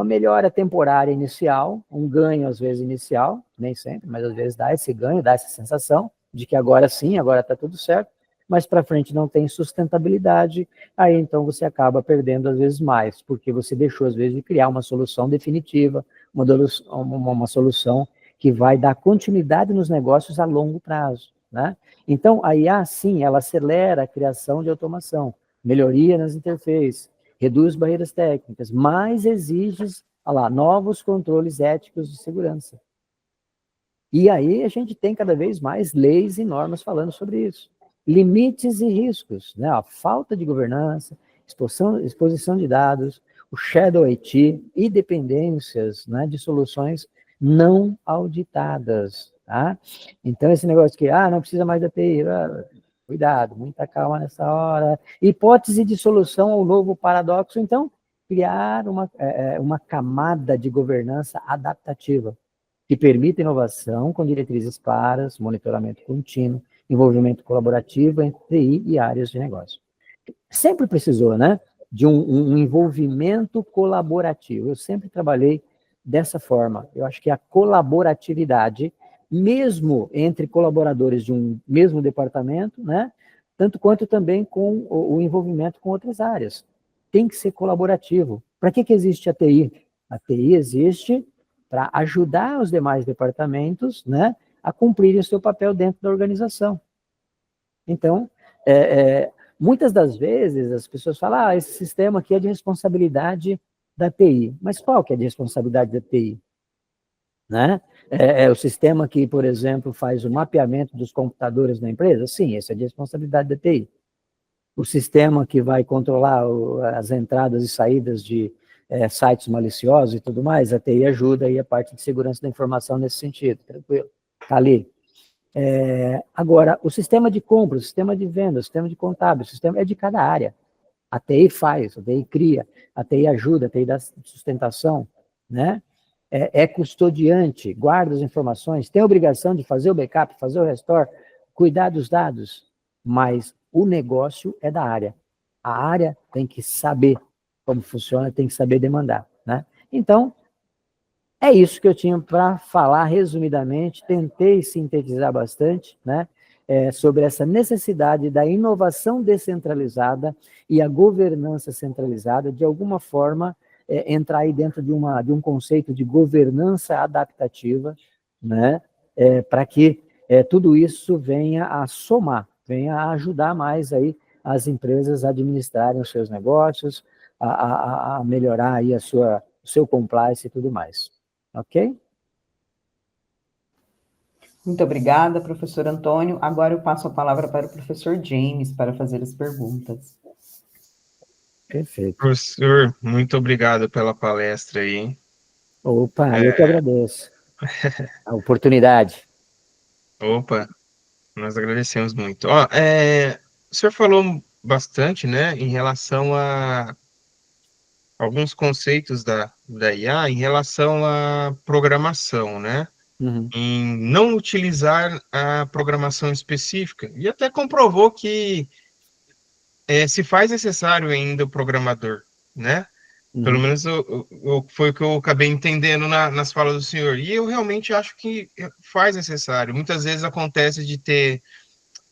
melhora temporária inicial, um ganho às vezes inicial, nem sempre, mas às vezes dá esse ganho, dá essa sensação de que agora sim, agora está tudo certo, mas para frente não tem sustentabilidade, aí então você acaba perdendo às vezes mais, porque você deixou às vezes de criar uma solução definitiva, uma solução que vai dar continuidade nos negócios a longo prazo. Né? Então, a IA, sim, ela acelera a criação de automação, melhoria nas interfaces, reduz barreiras técnicas, mas exige novos controles éticos de segurança. E aí a gente tem cada vez mais leis e normas falando sobre isso. Limites e riscos, né? A falta de governança, exposição de dados, o shadow IT e dependências, né, de soluções não auditadas. Tá? Então, esse negócio que, não precisa mais da TI, cuidado, muita calma nessa hora. Hipótese de solução ao novo paradoxo, então, criar uma camada de governança adaptativa, que permita inovação com diretrizes claras, monitoramento contínuo, envolvimento colaborativo entre TI e áreas de negócio. Sempre precisou, né, de um envolvimento colaborativo. Eu sempre trabalhei dessa forma. Eu acho que a colaboratividade, mesmo entre colaboradores de um mesmo departamento, né, tanto quanto também com o envolvimento com outras áreas. Tem que ser colaborativo. Para que existe a TI? A TI existe para ajudar os demais departamentos, né, a cumprirem o seu papel dentro da organização. Então, muitas das vezes as pessoas falam, esse sistema aqui é de responsabilidade da TI. Mas qual que é de responsabilidade da TI? Né? É o sistema que, por exemplo, faz o mapeamento dos computadores na empresa? Sim, esse é de responsabilidade da TI. O sistema que vai controlar as entradas e saídas de sites maliciosos e tudo mais, a TI ajuda aí a parte de segurança da informação nesse sentido, tranquilo, está ali. Agora, o sistema de compra, o sistema de venda, o sistema de contábil, o sistema é de cada área. A TI faz, a TI cria, a TI ajuda, a TI dá sustentação, né? É custodiante, guarda as informações, tem a obrigação de fazer o backup, fazer o restore, cuidar dos dados, mas o negócio é da área. A área tem que saber como funciona, tem que saber demandar, né? Então, é isso que eu tinha para falar resumidamente, tentei sintetizar bastante, né, sobre essa necessidade da inovação descentralizada e a governança centralizada, de alguma forma, entrar aí dentro de um conceito de governança adaptativa, né, para que tudo isso venha a somar, venha a ajudar mais aí as empresas a administrarem os seus negócios, a melhorar aí o seu compliance e tudo mais. Ok? Muito obrigada, professor Antônio. Agora eu passo a palavra para o professor James para fazer as perguntas. Perfeito. Professor, muito obrigado pela palestra aí. Opa, eu que agradeço a oportunidade. Opa, nós agradecemos muito. Ó, o senhor falou bastante, né, em relação a alguns conceitos da IA em relação à programação, né? Uhum. Em não utilizar a programação específica. E até comprovou que se faz necessário ainda o programador, né? Pelo Uhum. menos foi o que eu acabei entendendo nas falas do senhor. E eu realmente acho que faz necessário. Muitas vezes acontece de ter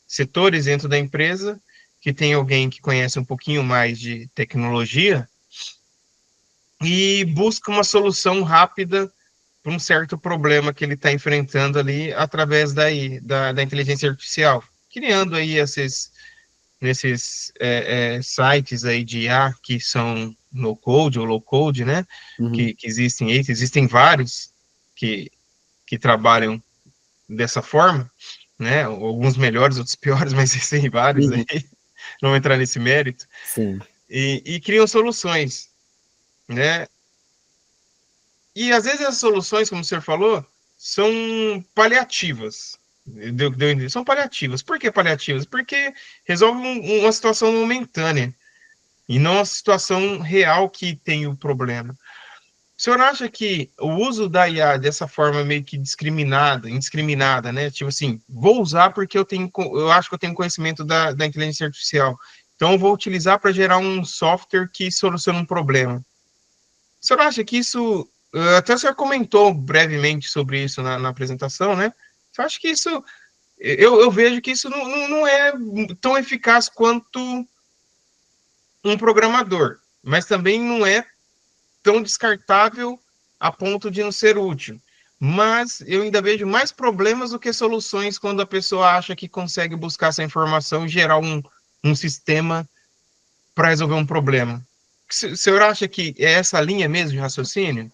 setores dentro da empresa que tem alguém que conhece um pouquinho mais de tecnologia e busca uma solução rápida para um certo problema que ele está enfrentando ali através da inteligência artificial, criando aí nesses sites aí de IA que são no code ou low code, né? Uhum. Que existem vários que trabalham dessa forma, né? Alguns melhores, outros piores, mas existem vários aí. Uhum. Não vou entrar nesse mérito. Sim. E criam soluções, né? E às vezes as soluções, como o senhor falou, são paliativas. São paliativas. Por que paliativas? Porque resolve uma situação momentânea e não a situação real que tem o problema. O senhor acha que o uso da IA dessa forma meio que indiscriminada, né? Tipo assim, vou usar porque eu acho que eu tenho conhecimento da inteligência artificial. Então, eu vou utilizar para gerar um software que soluciona um problema. O senhor acha que isso... Até o senhor comentou brevemente sobre isso na apresentação, né? Eu acho que isso... Eu vejo que isso não é tão eficaz quanto um programador, mas também não é tão descartável a ponto de não ser útil. Mas eu ainda vejo mais problemas do que soluções quando a pessoa acha que consegue buscar essa informação e gerar um sistema para resolver um problema. O senhor acha que é essa linha mesmo de raciocínio?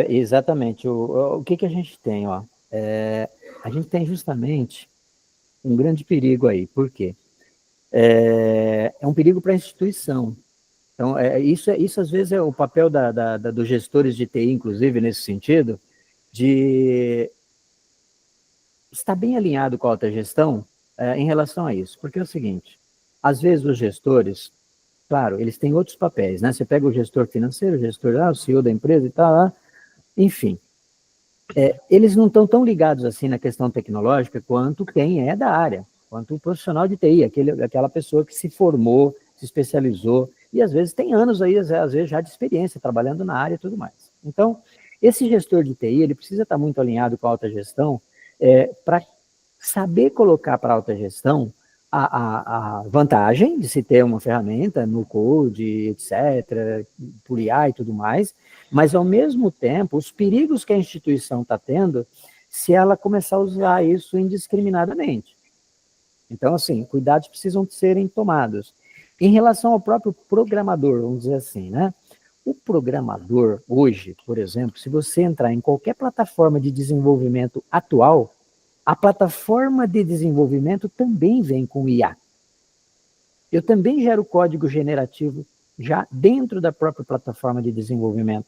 Exatamente. O que a gente tem, ó? A gente tem justamente um grande perigo aí. Por quê? É um perigo para a instituição. Então, isso às vezes é o papel dos gestores de TI, inclusive, nesse sentido, de estar bem alinhado com a alta gestão em relação a isso. Porque é o seguinte, às vezes os gestores, claro, eles têm outros papéis, né? Você pega o gestor financeiro, o gestor, o CEO da empresa e tal, enfim. Eles não estão tão ligados assim na questão tecnológica quanto quem é da área, quanto o profissional de TI, aquela pessoa que se formou, se especializou, e às vezes tem anos aí, às vezes já de experiência, trabalhando na área e tudo mais. Então, esse gestor de TI, ele precisa estar muito alinhado com a alta gestão para saber colocar para a alta gestão a vantagem de se ter uma ferramenta no code, etc., por IA e tudo mais, mas, ao mesmo tempo, os perigos que a instituição está tendo se ela começar a usar isso indiscriminadamente. Então, assim, cuidados precisam serem tomados. Em relação ao próprio programador, vamos dizer assim, né? O programador, hoje, por exemplo, se você entrar em qualquer plataforma de desenvolvimento atual, a plataforma de desenvolvimento também vem com IA. Eu também gero código generativo já dentro da própria plataforma de desenvolvimento.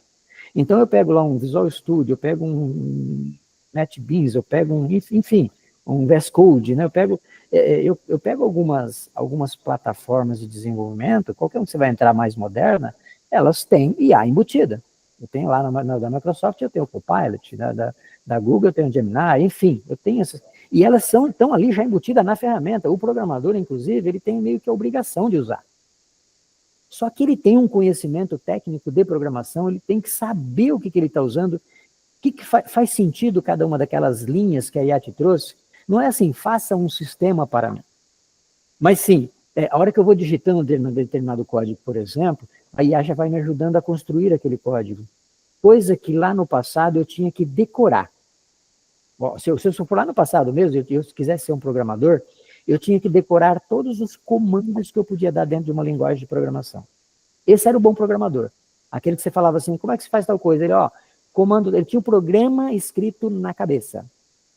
Então, eu pego lá um Visual Studio, eu pego um NetBeans, eu pego enfim, um VS Code, né? Eu pego algumas plataformas de desenvolvimento, qualquer um que você vai entrar mais moderna, elas têm IA embutida. Eu tenho lá da Microsoft, eu tenho o Copilot, da Google eu tenho o Gemini, enfim, eu tenho essas. E elas estão ali já embutidas na ferramenta. O programador, inclusive, ele tem meio que a obrigação de usar. Só que ele tem um conhecimento técnico de programação, ele tem que saber o que ele está usando, o que faz sentido cada uma daquelas linhas que a IA te trouxe. Não é assim, faça um sistema para mim. Mas sim, a hora que eu vou digitando um determinado código, por exemplo, A IA já vai me ajudando a construir aquele código. Coisa que lá no passado eu tinha que decorar. Bom, se eu for lá no passado mesmo, eu quisesse ser um programador, eu tinha que decorar todos os comandos que eu podia dar dentro de uma linguagem de programação. Esse era o bom programador. Aquele que você falava assim, como é que se faz tal coisa? Ele, comando, ele tinha o programa escrito na cabeça.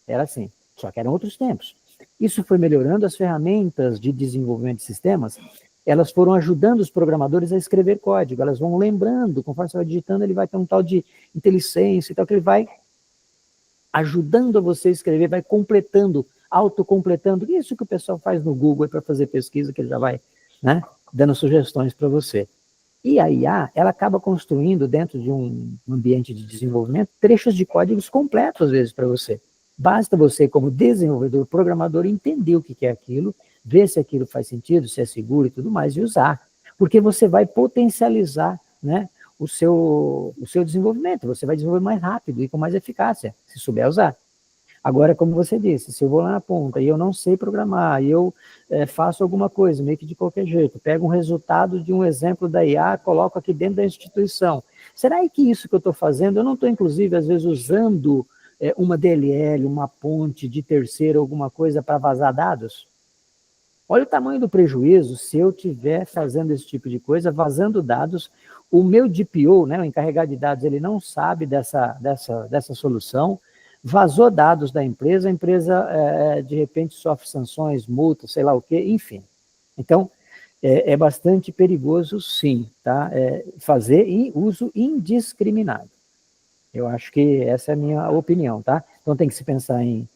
Era assim, só que eram outros tempos. Isso foi melhorando, as ferramentas de desenvolvimento de sistemas, elas foram ajudando os programadores a escrever código, elas vão lembrando, conforme você vai digitando, ele vai ter um tal de inteligência e tal, que ele vai ajudando a você a escrever, vai completando, autocompletando, isso que o pessoal faz no Google para fazer pesquisa, que ele já vai, né, dando sugestões para você. E a IA, ela acaba construindo dentro de um ambiente de desenvolvimento trechos de códigos completos, às vezes, para você. Basta você, como desenvolvedor, programador, entender o que é aquilo, ver se aquilo faz sentido, se é seguro e tudo mais, e usar. Porque você vai potencializar, né, o seu desenvolvimento, você vai desenvolver mais rápido e com mais eficácia, se souber usar. Agora, como você disse, se eu vou lá na ponta e eu não sei programar, e eu faço alguma coisa, meio que de qualquer jeito, pego um resultado de um exemplo da IA, coloco aqui dentro da instituição. Será que isso que eu estou fazendo, eu não estou, inclusive, às vezes, usando uma DLL, uma ponte de terceiro, alguma coisa para vazar dados? Olha o tamanho do prejuízo se eu estiver fazendo esse tipo de coisa, vazando dados. O meu DPO, né, o encarregado de dados, ele não sabe dessa solução, vazou dados da empresa, a empresa, de repente, sofre sanções, multas, sei lá o quê, enfim. Então, é bastante perigoso, sim, tá? Fazer uso indiscriminado. Eu acho que essa é a minha opinião, tá? Então, tem que se pensar em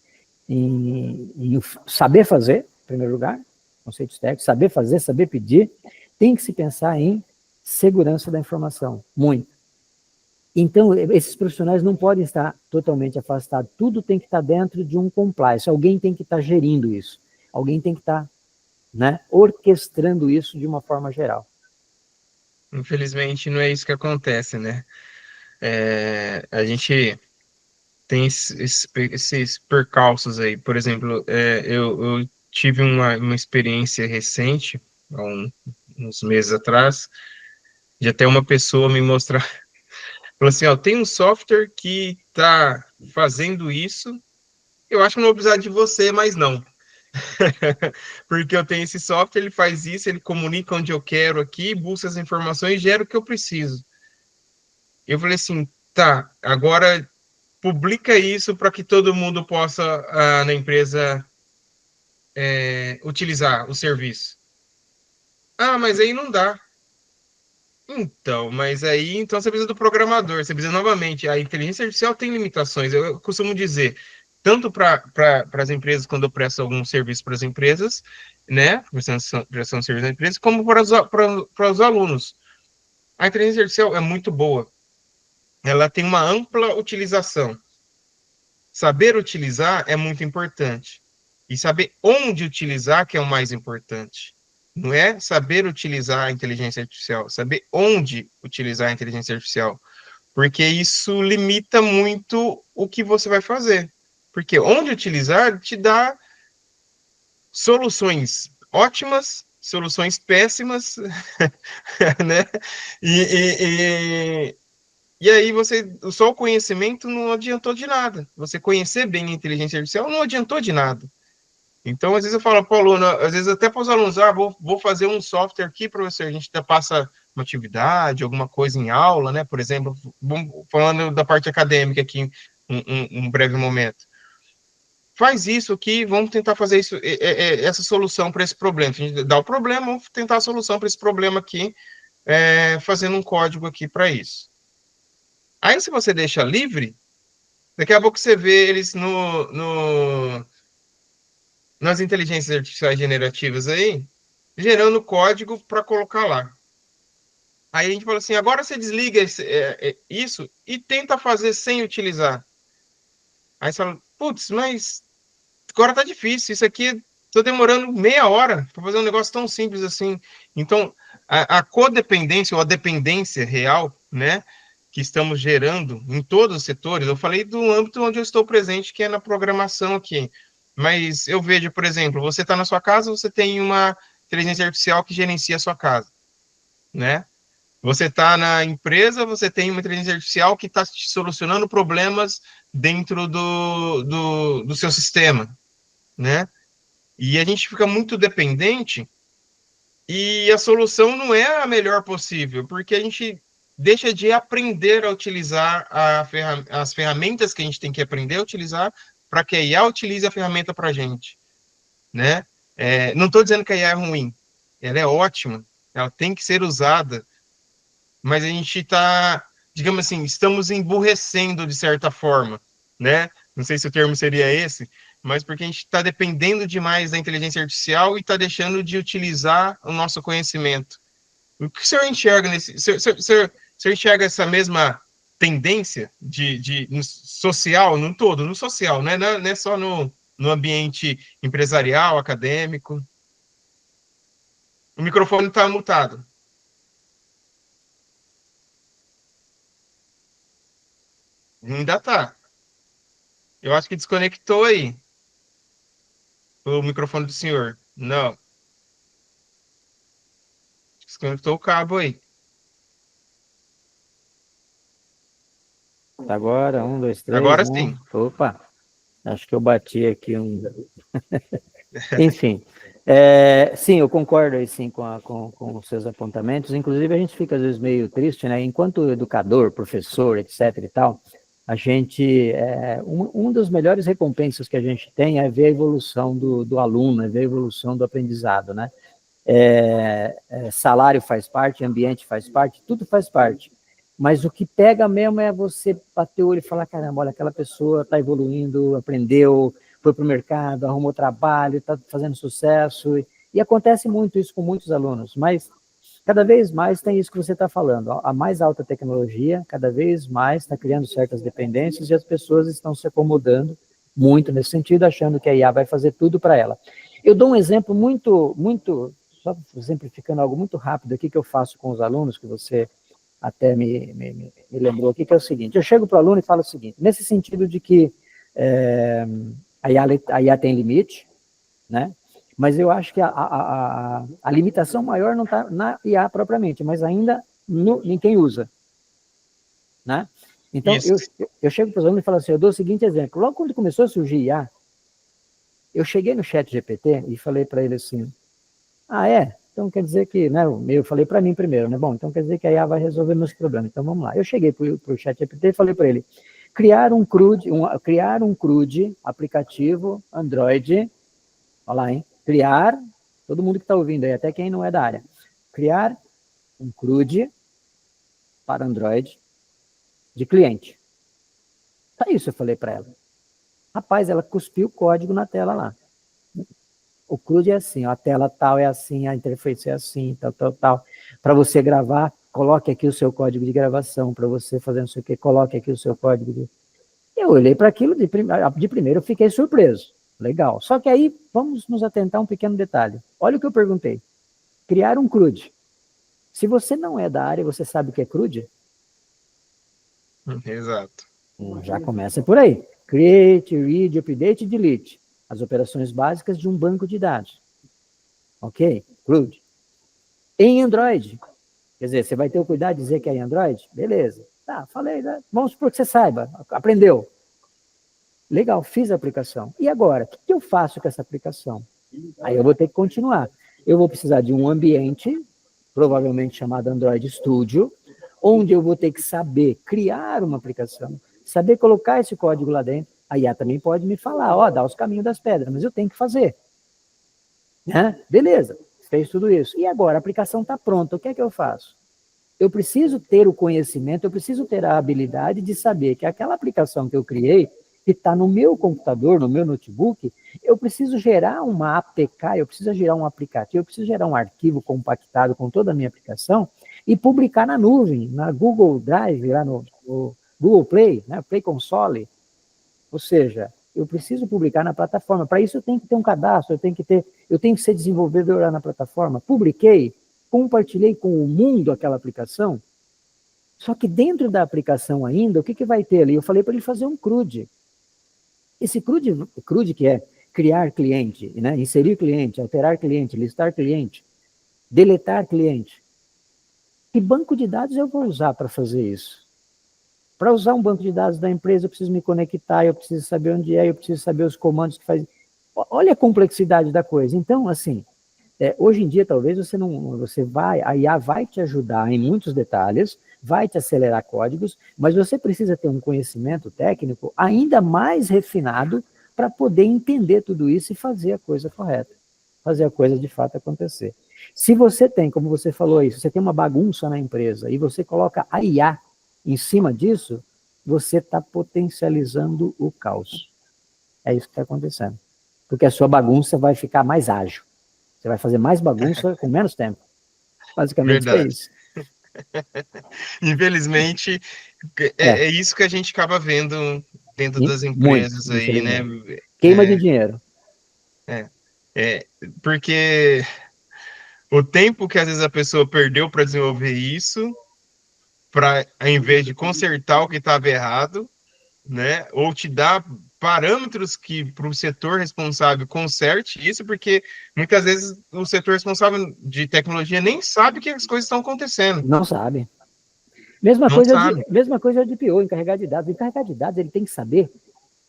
saber fazer, em primeiro lugar, conceitos técnicos, saber fazer, saber pedir. Tem que se pensar em segurança da informação, muito. Então, esses profissionais não podem estar totalmente afastados. Tudo tem que estar dentro de um compliance. Alguém tem que estar gerindo isso. Alguém tem que estar, né, orquestrando isso de uma forma geral. Infelizmente, não é isso que acontece, né? A gente tem esses percalços aí. Por exemplo, eu tive uma experiência recente, há uns meses atrás, de até uma pessoa me mostrar, falou assim, tem um software que está fazendo isso, eu acho que não vou precisar de você, mas não. Porque eu tenho esse software, ele faz isso, ele comunica onde eu quero aqui, busca as informações e gera o que eu preciso. Eu falei assim, tá, agora publica isso para que todo mundo possa, na empresa, utilizar o serviço. Ah, mas aí não dá. Então, mas aí então você precisa do programador, você precisa novamente. A inteligência artificial tem limitações. Eu costumo dizer, tanto para as empresas, quando eu presto algum serviço para as empresas, né? Prestação de serviço às empresas, como para os alunos. A inteligência artificial é muito boa. Ela tem uma ampla utilização. Saber utilizar é muito importante. E saber onde utilizar que é o mais importante. Não é saber utilizar a inteligência artificial, saber onde utilizar a inteligência artificial. Porque isso limita muito o que você vai fazer. Porque onde utilizar te dá soluções ótimas, soluções péssimas, né? E aí só o conhecimento não adiantou de nada. Você conhecer bem a inteligência artificial não adiantou de nada. Então, às vezes eu falo para o aluno, às vezes até para os alunos, vou fazer um software aqui, professor, a gente passa uma atividade, alguma coisa em aula, né? Por exemplo, falando da parte acadêmica aqui, um breve momento. Faz isso aqui, vamos tentar fazer isso, essa solução para esse problema. A gente dá o problema, vamos tentar a solução para esse problema aqui, fazendo um código aqui para isso. Aí, se você deixa livre, daqui a pouco você vê eles nas inteligências artificiais generativas aí, gerando código para colocar lá. Aí a gente fala assim, agora você desliga isso e tenta fazer sem utilizar. Aí você fala, putz, mas agora tá difícil, isso aqui tô demorando meia hora para fazer um negócio tão simples assim. Então, a codependência ou a dependência real, né, que estamos gerando em todos os setores, eu falei do âmbito onde eu estou presente, que é na programação aqui. Mas eu vejo, por exemplo, você está na sua casa, você tem uma inteligência artificial que gerencia a sua casa, né? Você está na empresa, você tem uma inteligência artificial que está solucionando problemas dentro do seu sistema, né? E a gente fica muito dependente e a solução não é a melhor possível, porque a gente deixa de aprender a utilizar as ferramentas que a gente tem que aprender a utilizar para que a IA utilize a ferramenta para a gente, né? Não estou dizendo que a IA é ruim, ela é ótima, ela tem que ser usada, mas a gente está, digamos assim, estamos emburrecendo de certa forma, né? Não sei se o termo seria esse, mas porque a gente está dependendo demais da inteligência artificial e está deixando de utilizar o nosso conhecimento. O que o senhor enxerga nesse? O senhor enxerga essa mesma tendência no social, no todo, no social, né? Não é só no ambiente empresarial, acadêmico. O microfone está mutado. Ainda está. Eu acho que desconectou aí o microfone do senhor. Não. Desconectou o cabo aí. Agora, 1, 2, 3, Agora né? sim. Opa, acho que eu bati aqui um... Enfim, sim, eu concordo aí sim com os seus apontamentos. Inclusive, a gente fica às vezes meio triste, né? Enquanto educador, professor, etc e tal, a gente, um dos melhores recompensas que a gente tem é ver a evolução do aluno, é ver a evolução do aprendizado, né? Salário faz parte, ambiente faz parte, tudo faz parte. Mas o que pega mesmo é você bater o olho e falar, caramba, olha, aquela pessoa está evoluindo, aprendeu, foi para o mercado, arrumou trabalho, está fazendo sucesso. E acontece muito isso com muitos alunos, mas cada vez mais tem isso que você está falando. A mais alta tecnologia, cada vez mais está criando certas dependências e as pessoas estão se acomodando muito nesse sentido, achando que a IA vai fazer tudo para ela. Eu dou um exemplo muito, só exemplificando algo muito rápido aqui que eu faço com os alunos, que você até me lembrou aqui, que é o seguinte, eu chego para o aluno e falo o seguinte, nesse sentido de que a IA tem limite, né? Mas eu acho que a limitação maior não está na IA propriamente, mas ainda em quem usa, né? Então, eu chego para os alunos e falo assim, eu dou o seguinte exemplo, logo quando começou a surgir IA, eu cheguei no chat GPT e falei para ele assim, então quer dizer que, né, eu falei para mim primeiro, né, bom, então quer dizer que a IA vai resolver meus problemas, então vamos lá. Eu cheguei para o chat GPT e falei para ele, criar um CRUD aplicativo Android, olha lá, hein, todo mundo que está ouvindo aí, até quem não é da área, criar um CRUD para Android de cliente. Só isso eu falei para ela. Rapaz, ela cuspiu o código na tela lá. O CRUD é assim, a tela tal é assim, a interface é assim, tal. Para você gravar, coloque aqui o seu código de gravação. Para você fazer não sei o que, coloque aqui o seu código de... Eu olhei para aquilo, de primeiro eu fiquei surpreso. Legal. Só que aí, vamos nos atentar a um pequeno detalhe. Olha o que eu perguntei. Criar um CRUD. Se você não é da área, você sabe o que é CRUD? Exato. Já começa por aí. Create, read, update, delete. As operações básicas de um banco de dados. Ok? CRUD. Em Android. Quer dizer, você vai ter o cuidado de dizer que é em Android? Beleza. Tá, falei, né? Vamos supor que você saiba. Aprendeu. Legal, fiz a aplicação. E agora? O que eu faço com essa aplicação? Aí eu vou ter que continuar. Eu vou precisar de um ambiente, provavelmente chamado Android Studio, onde eu vou ter que saber criar uma aplicação, saber colocar esse código lá dentro. A IA também pode me falar, dá os caminhos das pedras, mas eu tenho que fazer. Né? Beleza, fez tudo isso. E agora, a aplicação está pronta, o que é que eu faço? Eu preciso ter o conhecimento, eu preciso ter a habilidade de saber que aquela aplicação que eu criei, que está no meu computador, no meu notebook, eu preciso gerar uma APK, eu preciso gerar um aplicativo, eu preciso gerar um arquivo compactado com toda a minha aplicação e publicar na nuvem, na Google Drive, lá no Google Play, né, Play Console. Ou seja, eu preciso publicar na plataforma. Para isso eu tenho que ter um cadastro, eu tenho que ser desenvolvedor lá na plataforma. Publiquei, compartilhei com o mundo aquela aplicação. Só que dentro da aplicação ainda, o que vai ter ali? Eu falei para ele fazer um CRUD. Esse CRUD que é criar cliente, né? Inserir cliente, alterar cliente, listar cliente, deletar cliente. Que banco de dados eu vou usar para fazer isso? Para usar um banco de dados da empresa, eu preciso me conectar, eu preciso saber onde é, eu preciso saber os comandos que faz. Olha a complexidade da coisa. Então, assim, hoje em dia, talvez a IA vai te ajudar em muitos detalhes, vai te acelerar códigos, mas você precisa ter um conhecimento técnico ainda mais refinado para poder entender tudo isso e fazer a coisa correta, fazer a coisa de fato acontecer. Se você tem, como você falou aí, se você tem uma bagunça na empresa e você coloca a IA em cima disso, você está potencializando o caos. É isso que está acontecendo. Porque a sua bagunça vai ficar mais ágil. Você vai fazer mais bagunça com menos tempo. Basicamente Verdade. é isso. Infelizmente, é isso que a gente acaba vendo dentro das empresas muito, aí, né? Queima de dinheiro. Porque o tempo que às vezes a pessoa perdeu para desenvolver isso, para ao invés de consertar o que estava errado, né? Ou te dar parâmetros que para o setor responsável conserte isso, porque muitas vezes o setor responsável de tecnologia nem sabe que as coisas estão acontecendo. Não sabe. Mesma Não coisa sabe. de DPO, encarregado de dados. O encarregado de dados ele tem que saber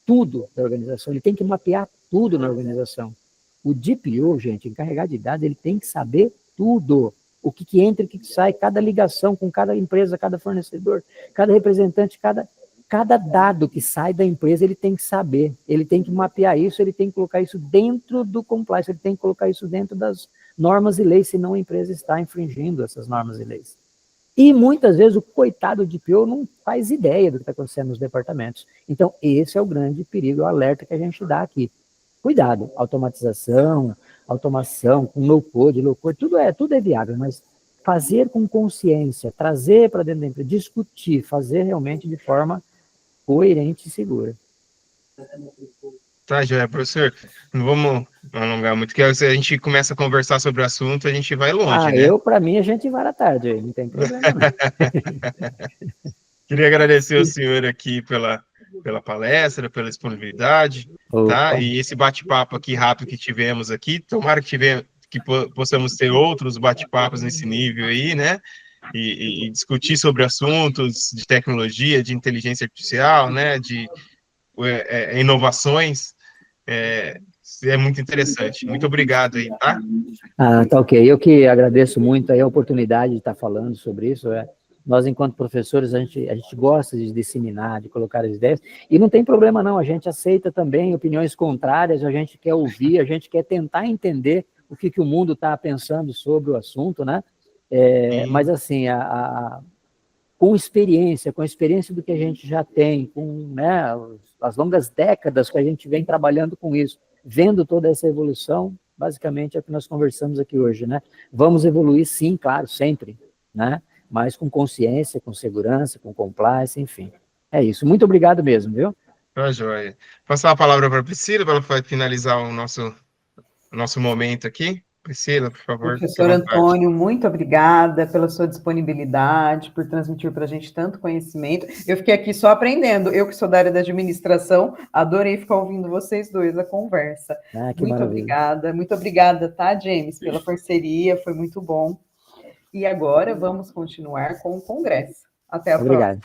tudo da organização, ele tem que mapear tudo na organização. O DPO, gente, encarregado de dados, ele tem que saber tudo. O que entra, o que sai, cada ligação com cada empresa, cada fornecedor, cada representante, cada dado que sai da empresa, ele tem que saber. Ele tem que mapear isso, ele tem que colocar isso dentro do compliance, ele tem que colocar isso dentro das normas e leis, senão a empresa está infringindo essas normas e leis. E muitas vezes o coitado de DPO não faz ideia do que está acontecendo nos departamentos. Então, esse é o grande perigo, o alerta que a gente dá aqui. Cuidado, automação, com low-code, tudo é viável, mas fazer com consciência, trazer para dentro da empresa, discutir, fazer realmente de forma coerente e segura. Tá, Joé, professor, não vamos alongar muito, porque se a gente começa a conversar sobre o assunto, a gente vai longe, né? Para mim, a gente vai à tarde, não tem problema não. Queria agradecer ao senhor aqui pela palestra, pela disponibilidade, tá? E esse bate-papo aqui rápido que tivemos aqui, tomara que possamos ter outros bate-papos nesse nível aí, né? E discutir sobre assuntos de tecnologia, de inteligência artificial, né? De inovações. É muito interessante. Muito obrigado aí, tá? Tá ok. Eu que agradeço muito aí a oportunidade de estar falando sobre isso. Nós, enquanto professores, a gente gosta de disseminar, de colocar as ideias, e não tem problema não, a gente aceita também opiniões contrárias, a gente quer ouvir, a gente quer tentar entender o que o mundo está pensando sobre o assunto, né? Mas, assim, com a experiência do que a gente já tem, com, né, as longas décadas que a gente vem trabalhando com isso, vendo toda essa evolução, basicamente é o que nós conversamos aqui hoje, né? Vamos evoluir, sim, claro, sempre, né? Mas com consciência, com segurança, com compliance, enfim. É isso. Muito obrigado mesmo, viu? Tá joia. Passar a palavra para a Priscila, para ela finalizar o nosso momento aqui. Priscila, por favor. Professor Antônio, muito obrigada pela sua disponibilidade, por transmitir para a gente tanto conhecimento. Eu fiquei aqui só aprendendo. Eu que sou da área da administração, adorei ficar ouvindo vocês dois a conversa. Que maravilha. Muito obrigada, tá, James, pela parceria, foi muito bom. E agora vamos continuar com o congresso. Até a próxima.